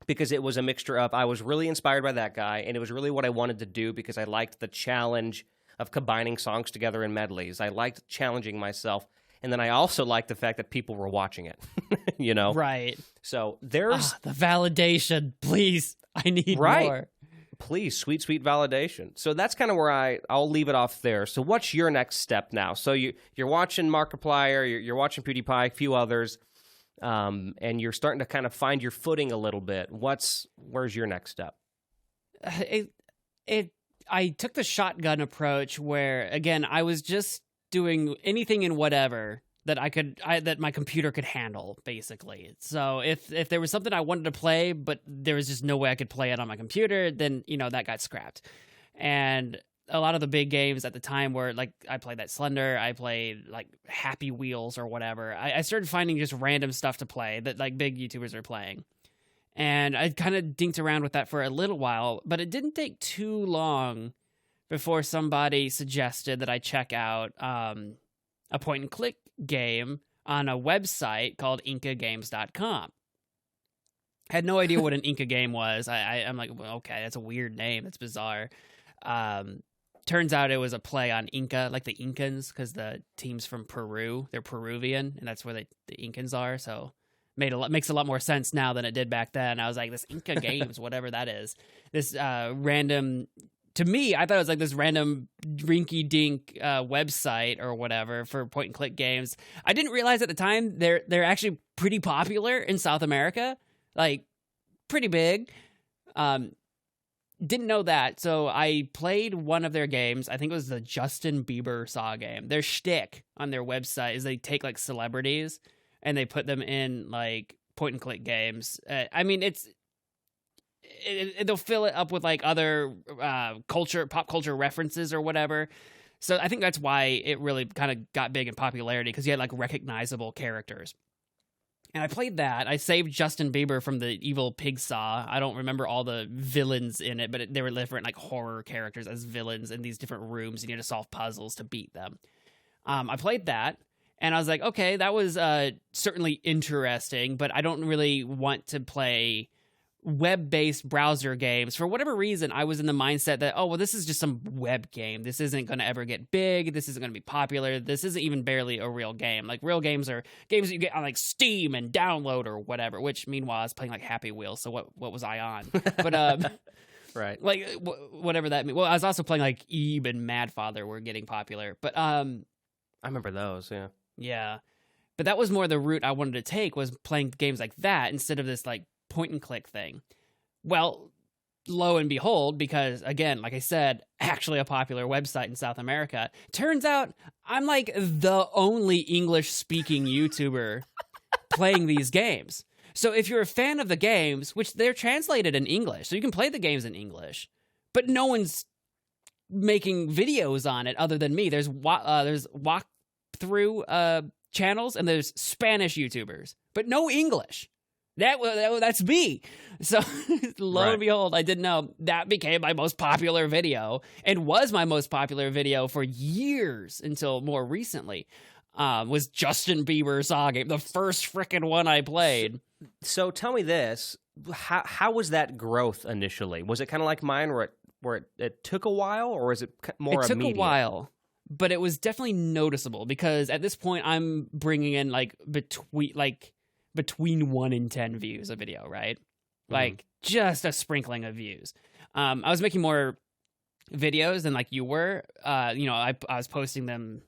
because it was a mixture of I was really inspired by that guy, and it was really what I wanted to do because I liked the challenge of combining songs together in medleys. I liked challenging myself, and then I also liked the fact that people were watching it, you know? Right. So there's the validation, please. I need more. Please, sweet, sweet validation. So that's kind of where I'll leave it off there. So what's your next step now? So you're watching Markiplier, you're watching PewDiePie, a few others, and you're starting to kind of find your footing a little bit. Where's your next step? I took the shotgun approach where, again, I was just doing anything and whatever that that my computer could handle, basically. So if there was something I wanted to play, but there was just no way I could play it on my computer, then, you know, that got scrapped. And a lot of the big games at the time were, like, I played that Slender, I played, like, Happy Wheels or whatever. I started finding just random stuff to play that, like, big YouTubers are playing. And I kind of dinked around with that for a little while, but it didn't take too long before somebody suggested that I check out a point-and-click game on a website called IncaGames.com. Had no idea what an Inca game was. I'm like, well, okay, that's a weird name. That's bizarre. Turns out it was a play on Inca, like the Incans, because the team's from Peru. They're Peruvian, and that's where the Incans are. So makes a lot more sense now than it did back then. I was like, this Inca Games, whatever that is. This random... To me, I thought it was like this random rinky-dink website or whatever for point-and-click games. I didn't realize at the time they're actually pretty popular in South America, like pretty big. Didn't know that, so I played one of their games. I think it was the Justin Bieber Saw game. Their shtick on their website is they take like celebrities and they put them in like point-and-click games. I mean, they'll fill it up with like other pop culture references or whatever. So I think that's why it really kind of got big in popularity, because you had like recognizable characters. And I played that. I saved Justin Bieber from the evil pig saw. I don't remember all the villains in it, but they were different like horror characters as villains in these different rooms. You need to solve puzzles to beat them. I played that. And I was like, okay, that was certainly interesting, but I don't really want to play web-based browser games. For whatever reason, I was in the mindset that, oh, well, this is just some web game. This isn't going to ever get big. This isn't going to be popular. This isn't even barely a real game. Like, real games are games that you get on, like, Steam and download or whatever, which, meanwhile, I was playing, like, Happy Wheels, so what was I on? But, right. Like, whatever that means. Well, I was also playing, like, Ebe and Madfather were getting popular. But, I remember those, yeah. Yeah. But that was more the route I wanted to take, was playing games like that instead of this, like, point-and-click thing. Well, lo and behold, because, again, like I said, actually a popular website in South America, turns out I'm, like, the only English-speaking YouTuber playing these games. So if you're a fan of the games, which they're translated in English, so you can play the games in English, but no one's making videos on it other than me. There's walkthrough channels, and there's Spanish YouTubers, but no English. That's me. So lo and behold, I didn't know that became my most popular video, and was my most popular video for years until more recently. Was Justin Bieber Saw game, the first frickin' one I played. So tell me this: how was that growth initially? Was it kind of like mine, where it took a while, or was it more immediate? It took a while, but it was definitely noticeable, because at this point I'm bringing in like between 1 and 10 views a video, right? Like, just a sprinkling of views. I was making more videos than like you were. I was posting them.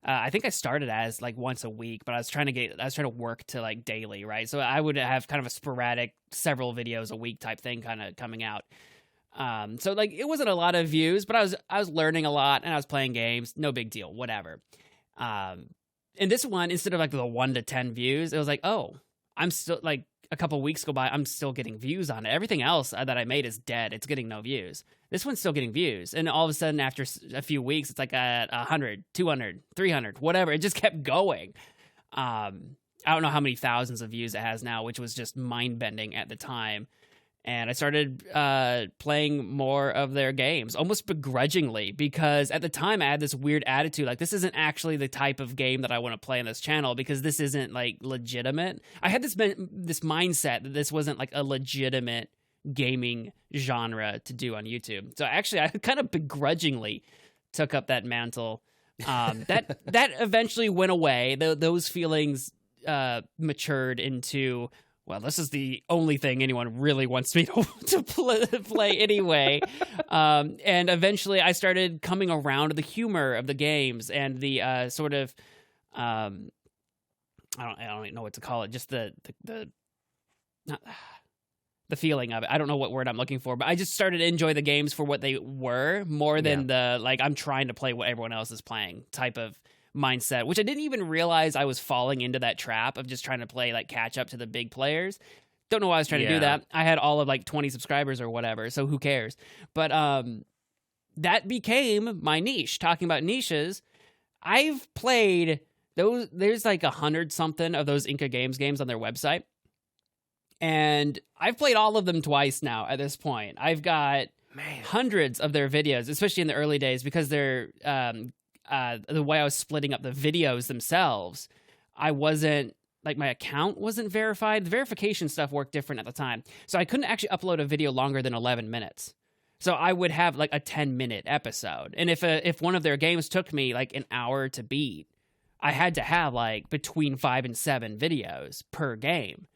I think I started as like once a week, but I was trying to work to like daily, right? So I would have kind of a sporadic several videos a week type thing kind of coming out. So like it wasn't a lot of views, but I was learning a lot, and I was playing games. No big deal, whatever. And this one, instead of like the 1 to 10 views, it was like, oh, I'm still, like, a couple weeks go by, I'm still getting views on it. Everything else that I made is dead. It's getting no views. This one's still getting views. And all of a sudden, after a few weeks, it's like at 100, 200, 300, whatever. It just kept going. I don't know how many thousands of views it has now, which was just mind-bending at the time. And I started playing more of their games, almost begrudgingly, because at the time I had this weird attitude, like, this isn't actually the type of game that I want to play on this channel, because this isn't, like, legitimate. I had this mindset that this wasn't, like, a legitimate gaming genre to do on YouTube. So actually, I kind of begrudgingly took up that mantle. That eventually went away. Those feelings matured into, well, this is the only thing anyone really wants me to play anyway. And eventually I started coming around to the humor of the games and the sort of, I don't even know what to call it, just the feeling of it. I don't know what word I'm looking for, but I just started to enjoy the games for what they were more than the, like, I'm trying to play what everyone else is playing type of mindset, which I didn't even realize I was falling into that trap of just trying to play, like, catch up to the big players. Don't know why I was trying to do that. I had all of like 20 subscribers or whatever, so who cares? But that became my niche. Talking about niches, I've played those. There's like 100 something of those Inca games on their website, And I've played all of them twice now at this point. I've got hundreds of their videos, especially in the early days, because they're the way I was splitting up the videos themselves. I wasn't, like, my account wasn't verified. The verification stuff worked different at the time. So I couldn't actually upload a video longer than 11 minutes. So I would have like a 10-minute episode. And if one of their games took me like an hour to beat, I had to have like between 5 and 7 videos per game.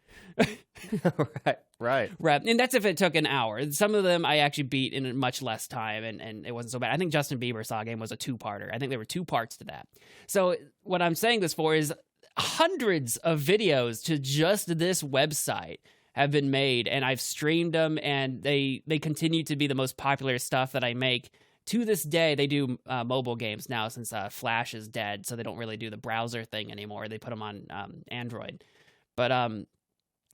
Right. And that's if it took an hour. Some of them I actually beat in much less time, and it wasn't so bad. I think Justin Bieber's Saw game was a 2-parter. I think there were 2 parts to that. So what I'm saying this for is hundreds of videos to just this website have been made, and I've streamed them, and they continue to be the most popular stuff that I make. To this day, they do mobile games now since Flash is dead, so they don't really do the browser thing anymore. They put them on Android. But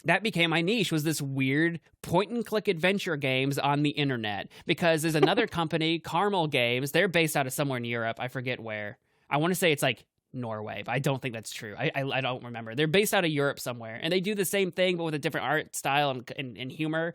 that became my niche, was this weird point-and-click adventure games on the internet. Because there's another company, Caramel Games. They're based out of somewhere in Europe. I forget where. I want to say it's like Norway, but I don't think that's true. I don't remember. They're based out of Europe somewhere, and they do the same thing, but with a different art style and humor.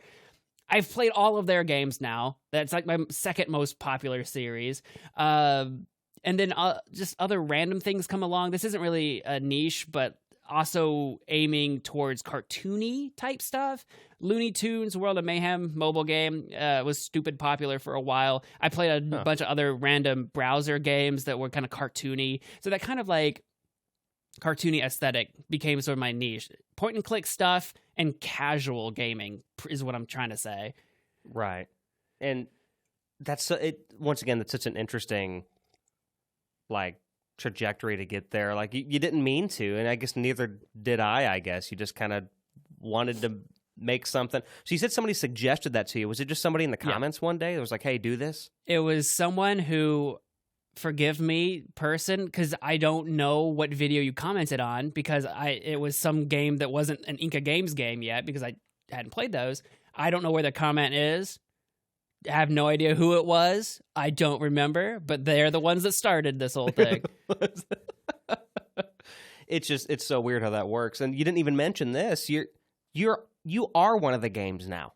I've played all of their games now. That's like my second most popular series. And then just other random things come along. This isn't really a niche, but also aiming towards cartoony type stuff. Looney Tunes World of Mayhem mobile game was stupid popular for a while. I played a bunch of other random browser games that were kind of cartoony. So that kind of like cartoony aesthetic became sort of my niche. Point and click stuff and casual gaming is what I'm trying to say. Right. And that's it. Once again, that's such an interesting like trajectory to get there. Like you didn't mean to, and I guess neither did I guess you just kind of wanted to make something. So you said somebody suggested that to you. Was it just somebody in the comments one day that was like, hey, do this? It was someone who, forgive me, person, because I don't know what video you commented on, because it was some game that wasn't an Inca Games game yet, because I hadn't played those. I don't know where the comment is. I have no idea who it was. I don't remember, but they're the ones that started this whole thing. It's so weird how that works. And you didn't even mention this. You are one of the games now.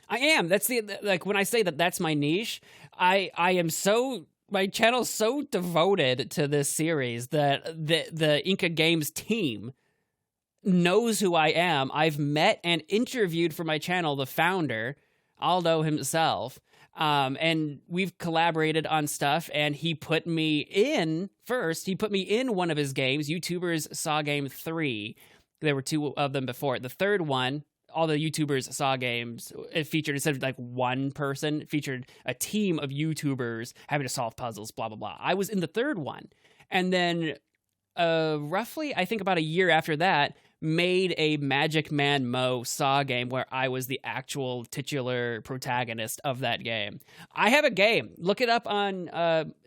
I am. That's like when I say that's my niche. I am so, my channel's so devoted to this series that the Inca Games team knows who I am. I've met and interviewed for my channel the founder, Aldo himself, and we've collaborated on stuff, and he put me in one of his games, YouTubers Saw Game 3. There were 2 of them before. The third one, all the YouTubers Saw games, it featured, instead of like one person, it featured a team of YouTubers having to solve puzzles, blah, blah, blah. I was in the third one. And then roughly, I think about a year after that, made a Magic Man Mo Saw game where I was the actual titular protagonist of that game. I have a game. Look it up on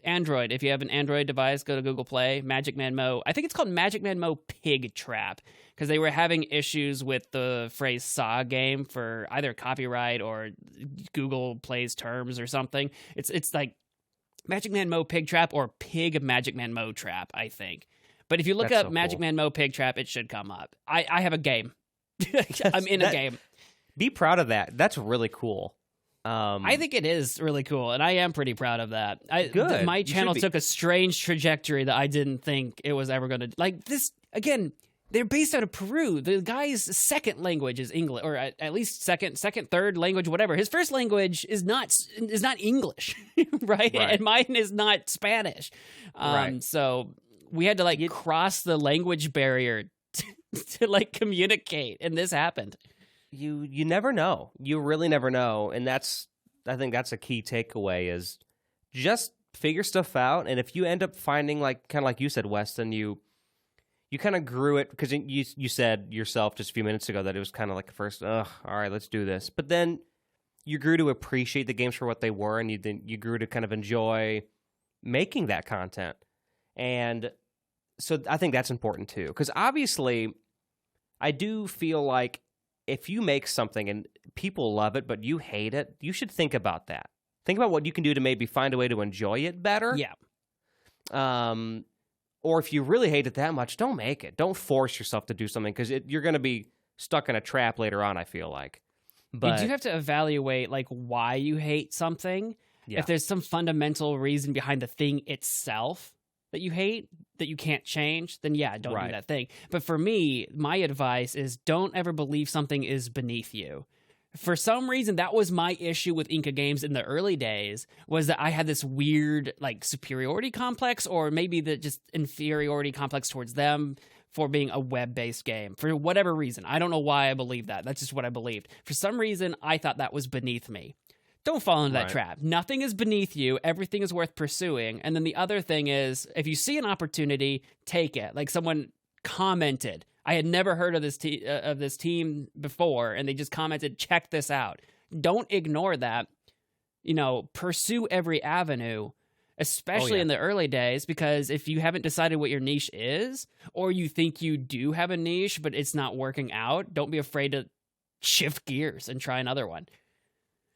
Android. If you have an Android device, go to Google Play, Magic Man Mo. I think it's called Magic Man Mo Pig Trap, because they were having issues with the phrase Saw game for either copyright or Google Play's terms or something. It's like Magic Man Mo Pig Trap or Pig Magic Man Mo Trap, I think. But if you look up Magic Man Mo Pig Trap, it should come up. I have a game. I'm in a game. Be proud of that. That's really cool. I think it is really cool, and I am pretty proud of that. Good. My channel took a strange trajectory that I didn't think it was ever going to... Like, this, again, they're based out of Peru. The guy's second language is English, or at least second, third language, whatever. His first language is not English, right? And mine is not Spanish. So... we had to cross the language barrier to communicate, and this happened. You never know. You really never know, and I think that's a key takeaway is just figure stuff out. And if you end up finding kind of like you said, Weston, you kind of grew it because you said yourself just a few minutes ago that it was kind of like first, all right, let's do this. But then you grew to appreciate the games for what they were, and you grew to kind of enjoy making that content. And so I think that's important too, because obviously I do feel like if you make something and people love it, but you hate it, you should think about that. Think about what you can do to maybe find a way to enjoy it better. Yeah. Or if you really hate it that much, don't make it. Don't force yourself to do something, because you're going to be stuck in a trap later on, I feel like. But you do have to evaluate like why you hate something. If there's some fundamental reason behind the thing itself that you hate that you can't change, then don't do that thing. But for me, my advice is don't ever believe something is beneath you. For some reason, that was my issue with Inca games in the early days, was that I had this weird like superiority complex, or maybe the just inferiority complex towards them for being a web-based game. For whatever reason. I don't know why I believe that. That's just what I believed. For some reason, I thought that was beneath me. Don't fall into that trap. Nothing is beneath you. Everything is worth pursuing. And then the other thing is, if you see an opportunity, take it. Like someone commented, I had never heard of this team before, and they just commented, check this out. Don't ignore that. Pursue every avenue, especially in the early days, because if you haven't decided what your niche is, or you think you do have a niche, but it's not working out, don't be afraid to shift gears and try another one.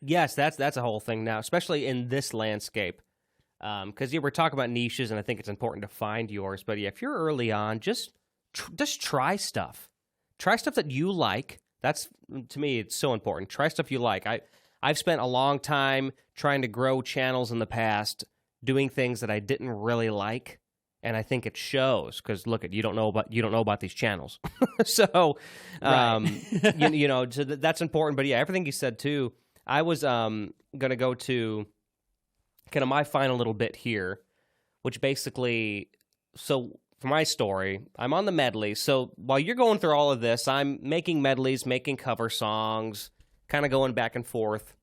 Yes, that's a whole thing now, especially in this landscape. Because we're talking about niches, and I think it's important to find yours. But if you're early on, just try stuff. Try stuff that you like. That's, to me, it's so important. Try stuff you like. I've spent a long time trying to grow channels in the past, doing things that I didn't really like, and I think it shows. Because look, you don't know about these channels, so so that's important. But everything you said too. I was going to go to kind of my final little bit here, which basically, so for my story, I'm on the medley. So while you're going through all of this, I'm making medleys, making cover songs, kind of going back and forth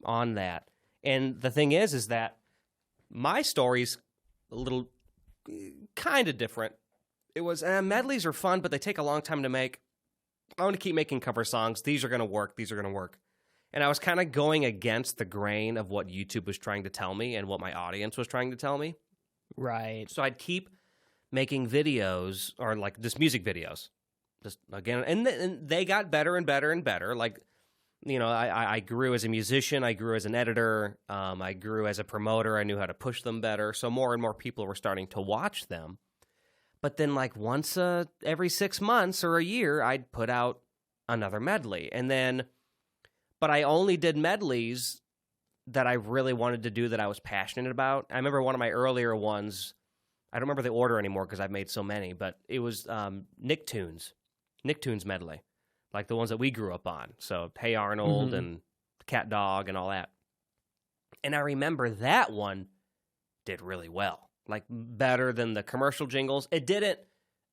on that. And the thing is that my story's a little kind of different. It was, medleys are fun, but they take a long time to make. I want to keep making cover songs. These are going to work. And I was kind of going against the grain of what YouTube was trying to tell me and what my audience was trying to tell me. Right. So I'd keep making videos, or like just music videos. Just again, and they got better and better and better. Like, I grew as a musician. I grew as an editor. I grew as a promoter. I knew how to push them better. So more and more people were starting to watch them. But then like once every 6 months or a year, I'd put out another medley. But I only did medleys that I really wanted to do, that I was passionate about. I remember one of my earlier ones, I don't remember the order anymore because I've made so many, but it was Nicktoons medley, like the ones that we grew up on. So Hey Arnold and Cat Dog and all that. And I remember that one did really well, like better than the commercial jingles. It didn't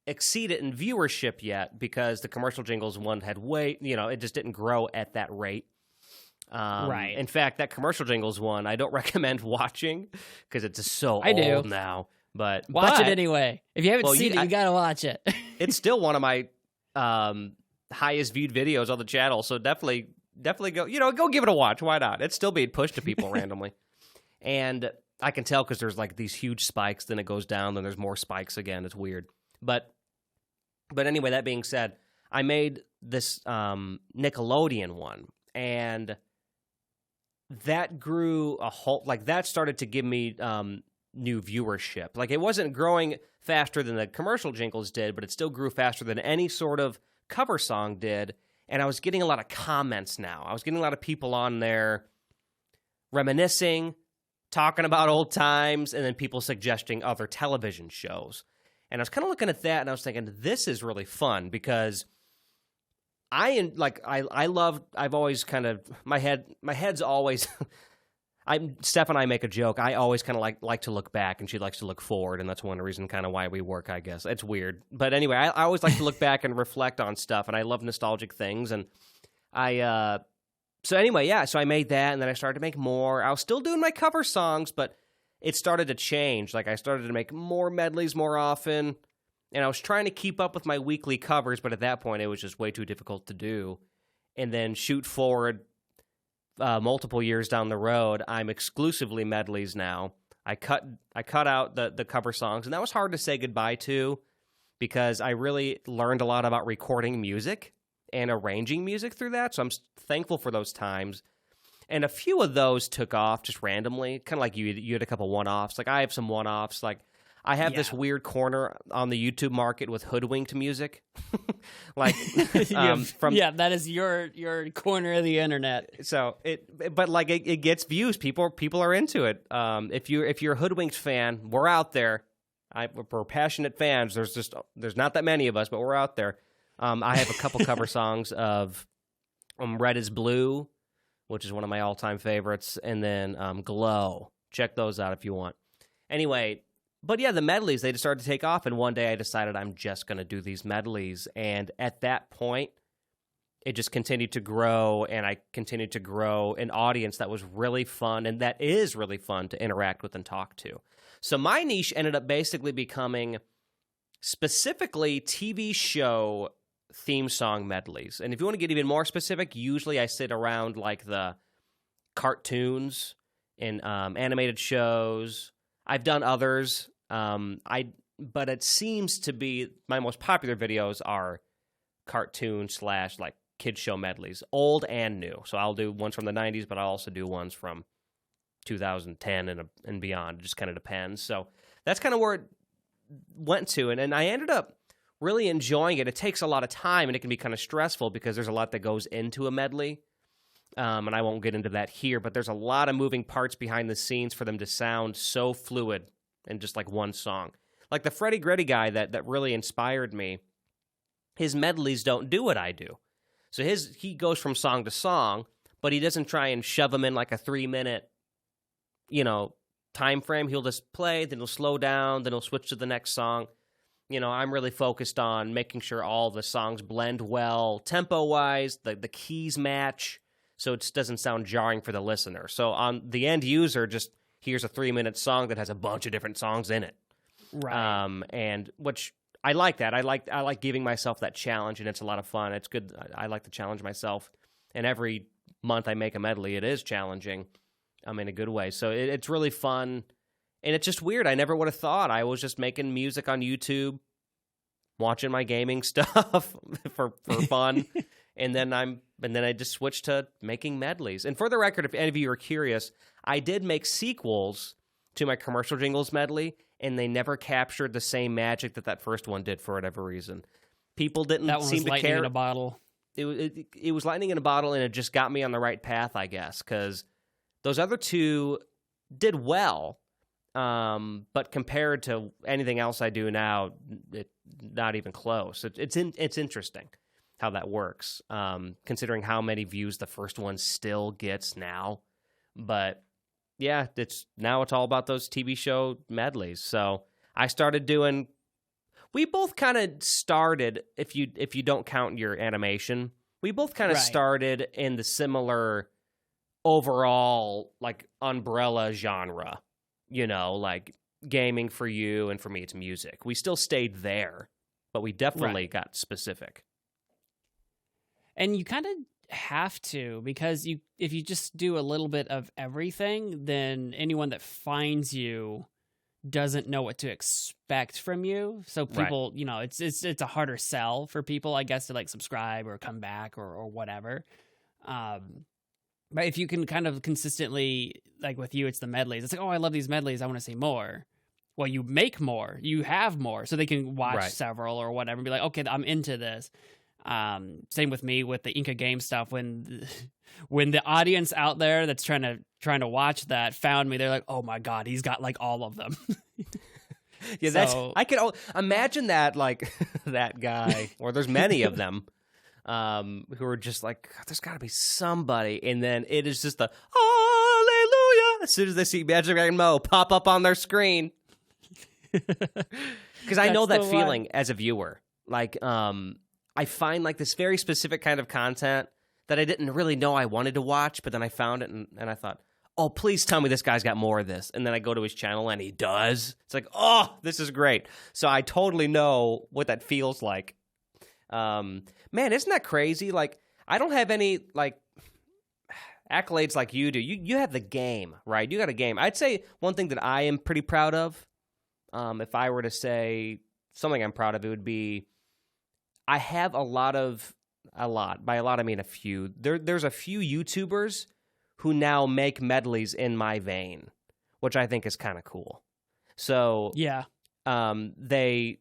exceed it in viewership yet because the commercial jingles one had it just didn't grow at that rate. Right. In fact, that commercial jingles one, I don't recommend watching because it's just so old now. But watch it anyway. If you haven't seen it, you gotta watch it. It's still one of my highest viewed videos on the channel. So definitely go give it a watch. Why not? It's still being pushed to people randomly, and I can tell because there's like these huge spikes. Then it goes down. Then there's more spikes again. It's weird. But anyway, that being said, I made this Nickelodeon one, and that grew that started to give me new viewership. Like, it wasn't growing faster than the commercial jingles did, but it still grew faster than any sort of cover song did. And I was getting a lot of comments now. I was getting a lot of people on there reminiscing, talking about old times, and then people suggesting other television shows. And I was kind of looking at that, and I was thinking, this is really fun because I've always kind of, my head's always, Steph and I make a joke. I always kind of like to look back, and she likes to look forward, and that's one reason kind of why we work, I guess. It's weird. But anyway, I always like to look back and reflect on stuff, and I love nostalgic things. And so I made that, and then I started to make more. I was still doing my cover songs, but it started to change. Like, I started to make more medleys more often, and I was trying to keep up with my weekly covers, but at that point, it was just way too difficult to do. And then shoot forward multiple years down the road, I'm exclusively medleys now. I cut out the cover songs, and that was hard to say goodbye to because I really learned a lot about recording music and arranging music through that, so I'm thankful for those times. And a few of those took off just randomly, kind of like you had a couple one-offs. Like, I have some one-offs. Like, I have this weird corner on the YouTube market with hoodwinked music. Like that is your corner of the internet. So but like it gets views. People are into it. If you're a hoodwinked fan, we're out there. We're passionate fans. There's not that many of us, but we're out there. I have a couple cover songs of Red is Blue, which is one of my all-time favorites, and then Glow. Check those out if you want. Anyway, but yeah, the medleys, they just started to take off, and one day I decided I'm just going to do these medleys, and at that point, it just continued to grow, and I continued to grow an audience that was really fun, and that is really fun to interact with and talk to. So my niche ended up basically becoming specifically TV show theme song medleys. And if you want to get even more specific, usually I sit around like the cartoons and animated shows. I've done others, but it seems to be my most popular videos are cartoon / like kid show medleys, old and new. So I'll do ones from the 90s, but I'll also do ones from 2010 and beyond. It just kind of depends. So that's kind of where it went to, and I ended up really enjoying it. It takes a lot of time, and it can be kind of stressful because there's a lot that goes into a medley. And I won't get into that here, but there's a lot of moving parts behind the scenes for them to sound so fluid in just like one song. Like the Freddie Gritty guy that really inspired me, his medleys don't do what I do. So he goes from song to song, but he doesn't try and shove them in like a 3-minute, time frame. He'll just play, then he'll slow down, then he'll switch to the next song. I'm really focused on making sure all the songs blend well, tempo-wise, the keys match, so it doesn't sound jarring for the listener. So on the end user, just here's a 3-minute song that has a bunch of different songs in it. Right. And which I like that. I like giving myself that challenge, and it's a lot of fun. It's good. I like to challenge myself. And every month I make a medley, it is challenging. In a good way. So it's really fun. And it's just weird. I never would have thought. I was just making music on YouTube, watching my gaming stuff for fun. And then I just switched to making medleys. And for the record, if any of you are curious, I did make sequels to my commercial jingles medley, and they never captured the same magic that first one did for whatever reason. People didn't seem to care. Lightning in a bottle. It was lightning in a bottle, and it just got me on the right path, I guess, because those other two did well, but compared to anything else I do now, not even close. It's interesting how that works, considering how many views the first one still gets now. But yeah, it's all about those TV show medleys. So I started doing. We both kind of started, if you don't count your animation, we both kind of started in the similar overall like umbrella genre, like gaming for you, and for me it's music. We still stayed there, but we definitely got specific. And you kind of have to, because if you just do a little bit of everything, then anyone that finds you doesn't know what to expect from you. So people, it's a harder sell for people, I guess, to like subscribe or come back or whatever. But if you can kind of consistently, like with you, it's the medleys. It's like, oh, I love these medleys. I want to see more. Well, you make more. You have more. So they can watch several or whatever and be like, okay, I'm into this. Same with me with the Inca game stuff. When the audience out there that's trying to watch that found me, they're like, oh my God, he's got like all of them. Yeah, I can imagine that, like that guy, or there's many of them. Who are just like, there's got to be somebody, and then it is just the hallelujah as soon as they see Magic Man Mo pop up on their screen. Because I know that feeling as a viewer. Like, I find like this very specific kind of content that I didn't really know I wanted to watch, but then I found it and I thought, oh, please tell me this guy's got more of this. And then I go to his channel and he does. It's like, oh, this is great. So I totally know what that feels like. Man, isn't that crazy? Like, I don't have any like accolades like you do. You have the game, right? You got a game. I'd say one thing that I am pretty proud of, if I were to say something I'm proud of, it would be I have by a lot I mean a few. There's a few YouTubers who now make medleys in my vein, which I think is kind of cool. So yeah. they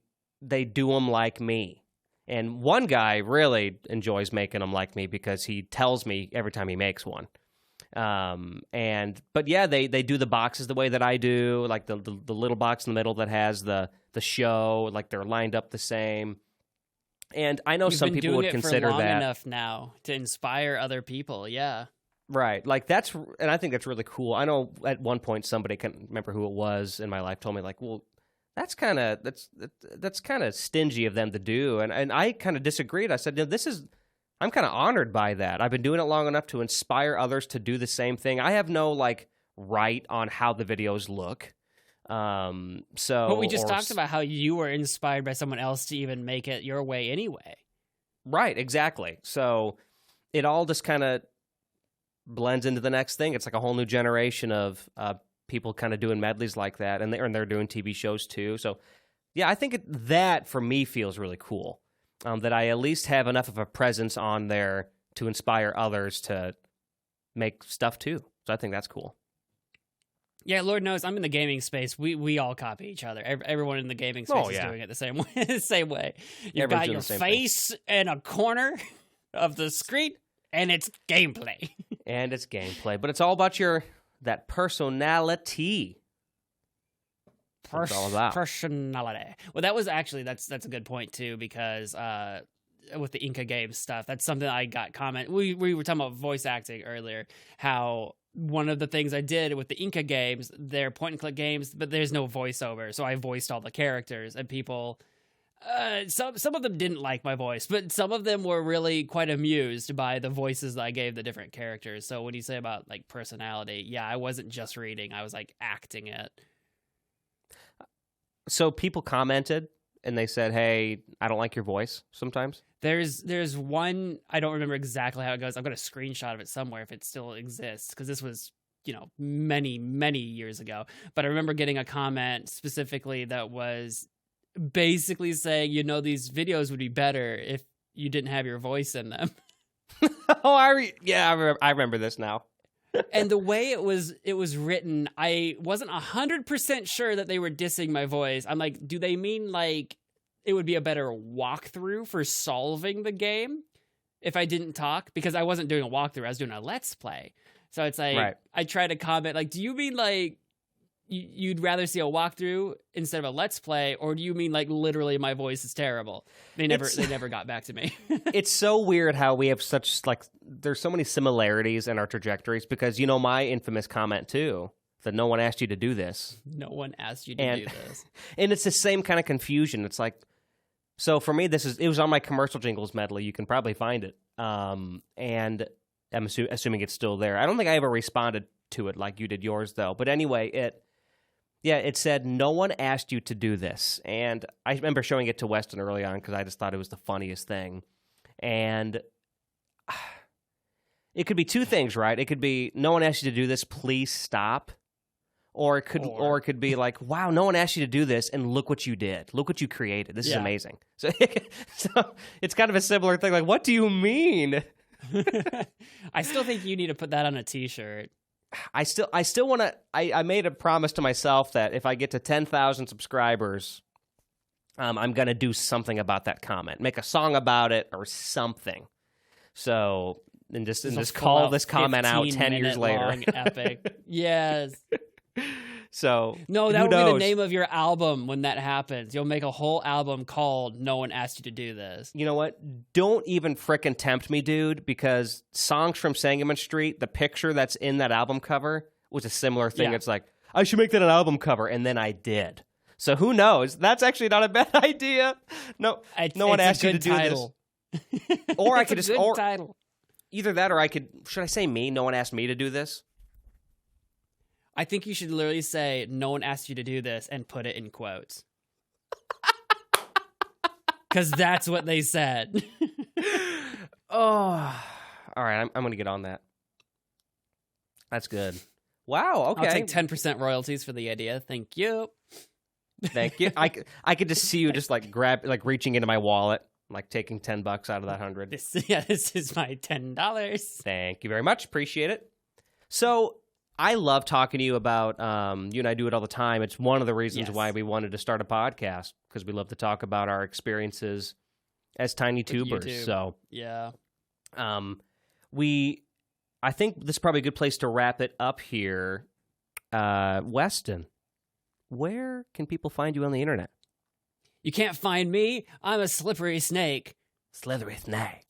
do them like me. And one guy really enjoys making them like me because he tells me every time he makes one. But yeah, they do the boxes the way that I do, like the little box in the middle that has the show, like they're lined up the same. And I know You've some been people doing would it consider for long that enough now to inspire other people. Yeah. right. Like and I think that's really cool. I know at one point somebody, can't remember who it was in my life, told me like, well, that's kind of stingy of them to do, and I kind of disagreed. I said, I'm kind of honored by that. I've been doing it long enough to inspire others to do the same thing. I have no like right on how the videos look. But we just talked about how you were inspired by someone else to even make it your way anyway. Right, exactly. So it all just kind of blends into the next thing. It's like a whole new generation of people kind of doing medleys like that, and they're doing TV shows too. So, yeah, I think that for me feels really cool. That I at least have enough of a presence on there to inspire others to make stuff too. So I think that's cool. Yeah, Lord knows I'm in the gaming space. We all copy each other. Everyone in the gaming space is doing it the same way. Same way. You've got your face in a corner of the screen, and it's gameplay. And it's gameplay, but it's all about that personality. That's all about personality. Well, that was actually that's a good point too, because with the Inca Games stuff, that's something I got comment. We were talking about voice acting earlier. How one of the things I did with the Inca Games, they're point and click games, but there's no voiceover, so I voiced all the characters, and people. Some of them didn't like my voice, but some of them were really quite amused by the voices that I gave the different characters. So when you say about like personality, yeah, I wasn't just reading, I was like acting it. So people commented and they said, "Hey, I don't like your voice." Sometimes there's one, I don't remember exactly how it goes. I've got a screenshot of it somewhere if it still exists, because this was many years ago. But I remember getting a comment specifically that was basically saying, these videos would be better if you didn't have your voice in them. Oh, I remember this now. And the way it was written, I wasn't 100% sure that they were dissing my voice. I'm like, do they mean like it would be a better walkthrough for solving the game if I didn't talk? Because I wasn't doing a walkthrough, I was doing a let's play. So it's like, right. I try to comment like, do you mean like you'd rather see a walkthrough instead of a let's play, or do you mean like literally my voice is terrible? They never got back to me. It's so weird how we have such there's so many similarities in our trajectories, because my infamous comment too, that no one asked you to do this. No one asked you to do this. And it's the same kind of confusion. It's like, so for me, it was on my commercial jingles medley. You can probably find it. And I'm assuming it's still there. I don't think I ever responded to it like you did yours though. But anyway, it said, "No one asked you to do this." And I remember showing it to Weston early on because I just thought it was the funniest thing. And it could be two things, right? It could be, "No one asked you to do this, please stop." Or it could be like, "Wow, no one asked you to do this, and look what you did. Look what you created. This is amazing." So it's kind of a similar thing. Like, what do you mean? I still think you need to put that on a t-shirt. I still want to. I made a promise to myself that if I get to 10,000 subscribers, I'm gonna do something about that comment, make a song about it or something. So and just call this comment out 10 years later. Epic, yes. So no, that will be the name of your album when that happens. You'll make a whole album called "No One Asked You to Do This." You know what? Don't even frickin' tempt me, dude, because Songs from Sangamon Street, the picture that's in that album cover was a similar thing. Yeah. It's like, I should make that an album cover, and then I did. So who knows? That's actually not a bad idea. No one asked you to do this. Or I could just title. Either that, or should I say me? No one asked me to do this. I think you should literally say, "No one asked you to do this," and put it in quotes. Because that's what they said. Oh, all right. I'm going to get on that. That's good. Wow. Okay. I'll take 10% royalties for the idea. Thank you. Thank you. I could just see you just reaching into my wallet, like taking $10 out of that 100. This is my $10. Thank you very much. Appreciate it. So, I love talking to you about, you and I do it all the time. It's one of the reasons why we wanted to start a podcast, because we love to talk about our experiences as tiny tubers. YouTube. So, Yeah. I think this is probably a good place to wrap it up here. Weston, where can people find you on the internet? You can't find me. I'm a slippery snake. Slithery snake.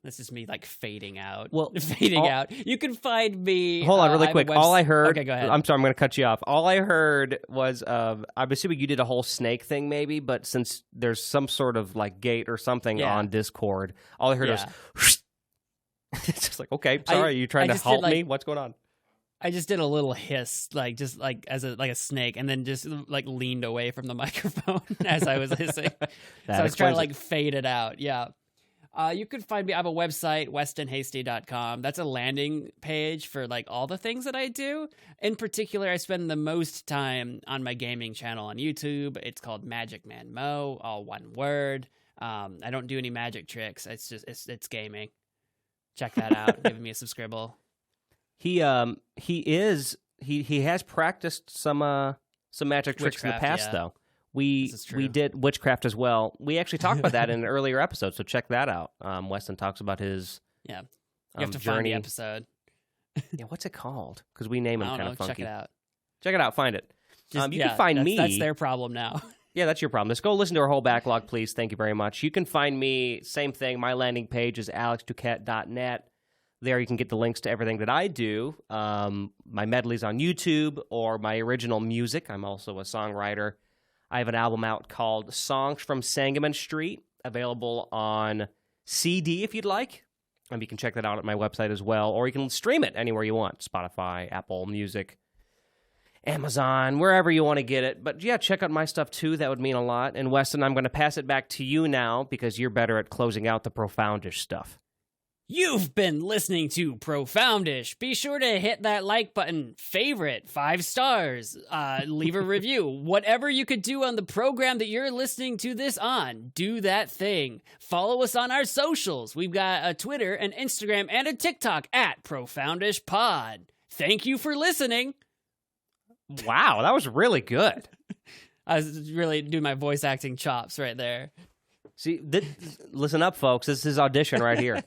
This is me like fading out. Well, fading out. You can find me. Hold on, really quick. All I heard. Okay, go ahead. I'm sorry, I'm going to cut you off. All I heard was, I'm assuming you did a whole snake thing, maybe. But since there's some sort of like gate or something on Discord, all I heard was. It's just like, okay, sorry, are you trying to help me? What's going on? I just did a little hiss, like just like as a snake, and then just like leaned away from the microphone as I was hissing. So I was trying to like fade it out. Yeah. You can find me. I have a website, westonhasty.com. That's a landing page for like all the things that I do. In particular, I spend the most time on my gaming channel on YouTube. It's called Magic Man Mo, all one word. I don't do any magic tricks. It's just it's gaming. Check that out. Give me a subscribe. He has practiced some magic tricks in the past though. We did witchcraft as well. We actually talked about that in an earlier episode, so check that out. Weston talks about his you have to journey. find the episode. Yeah, what's it called? Because we name them kind of funky. Check it out. Check it out. Find it. You can find me. That's their problem now. Yeah, that's your problem. Just go listen to our whole backlog, please. Thank you very much. You can find me, same thing. My landing page is alexduquette.net. There you can get the links to everything that I do. My medleys on YouTube or my original music. I'm also a songwriter. I have an album out called Songs from Sangamon Street, available on CD if you'd like. You can check that out at my website as well, or you can stream it anywhere you want. Spotify, Apple Music, Amazon, wherever you want to get it. But yeah, check out my stuff too. That would mean a lot. And Weston, I'm going to pass it back to you now because you're better at closing out the Profoundish stuff. You've been listening to Profoundish. Be sure to hit that like button, favorite, 5 stars, leave a review. Whatever you could do on the program that you're listening to this on, do that thing. Follow us on our socials. We've got a Twitter, an Instagram, and a TikTok at ProfoundishPod. Thank you for listening. Wow, that was really good. I was really doing my voice acting chops right there. See, listen up, folks. This is his audition right here.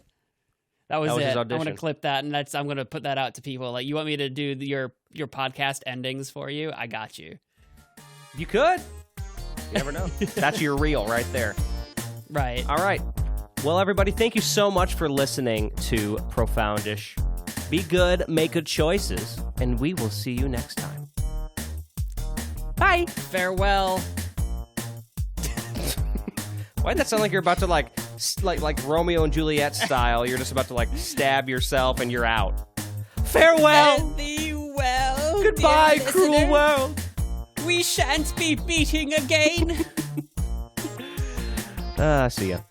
That was it. His I'm audition. going to clip that, and I'm going to put that out to people. Like, you want me to do your podcast endings for you? I got you. You could. You never know. That's your reel right there. Right. All right. Well, everybody, thank you so much for listening to Profoundish. Be good, make good choices, and we will see you next time. Bye. Farewell. Why'd that sound like you're about to like Romeo and Juliet style? You're just about to like stab yourself and you're out. Farewell. Fare thee well. Goodbye, dear cruel listener. world. We shan't be meeting again. See ya.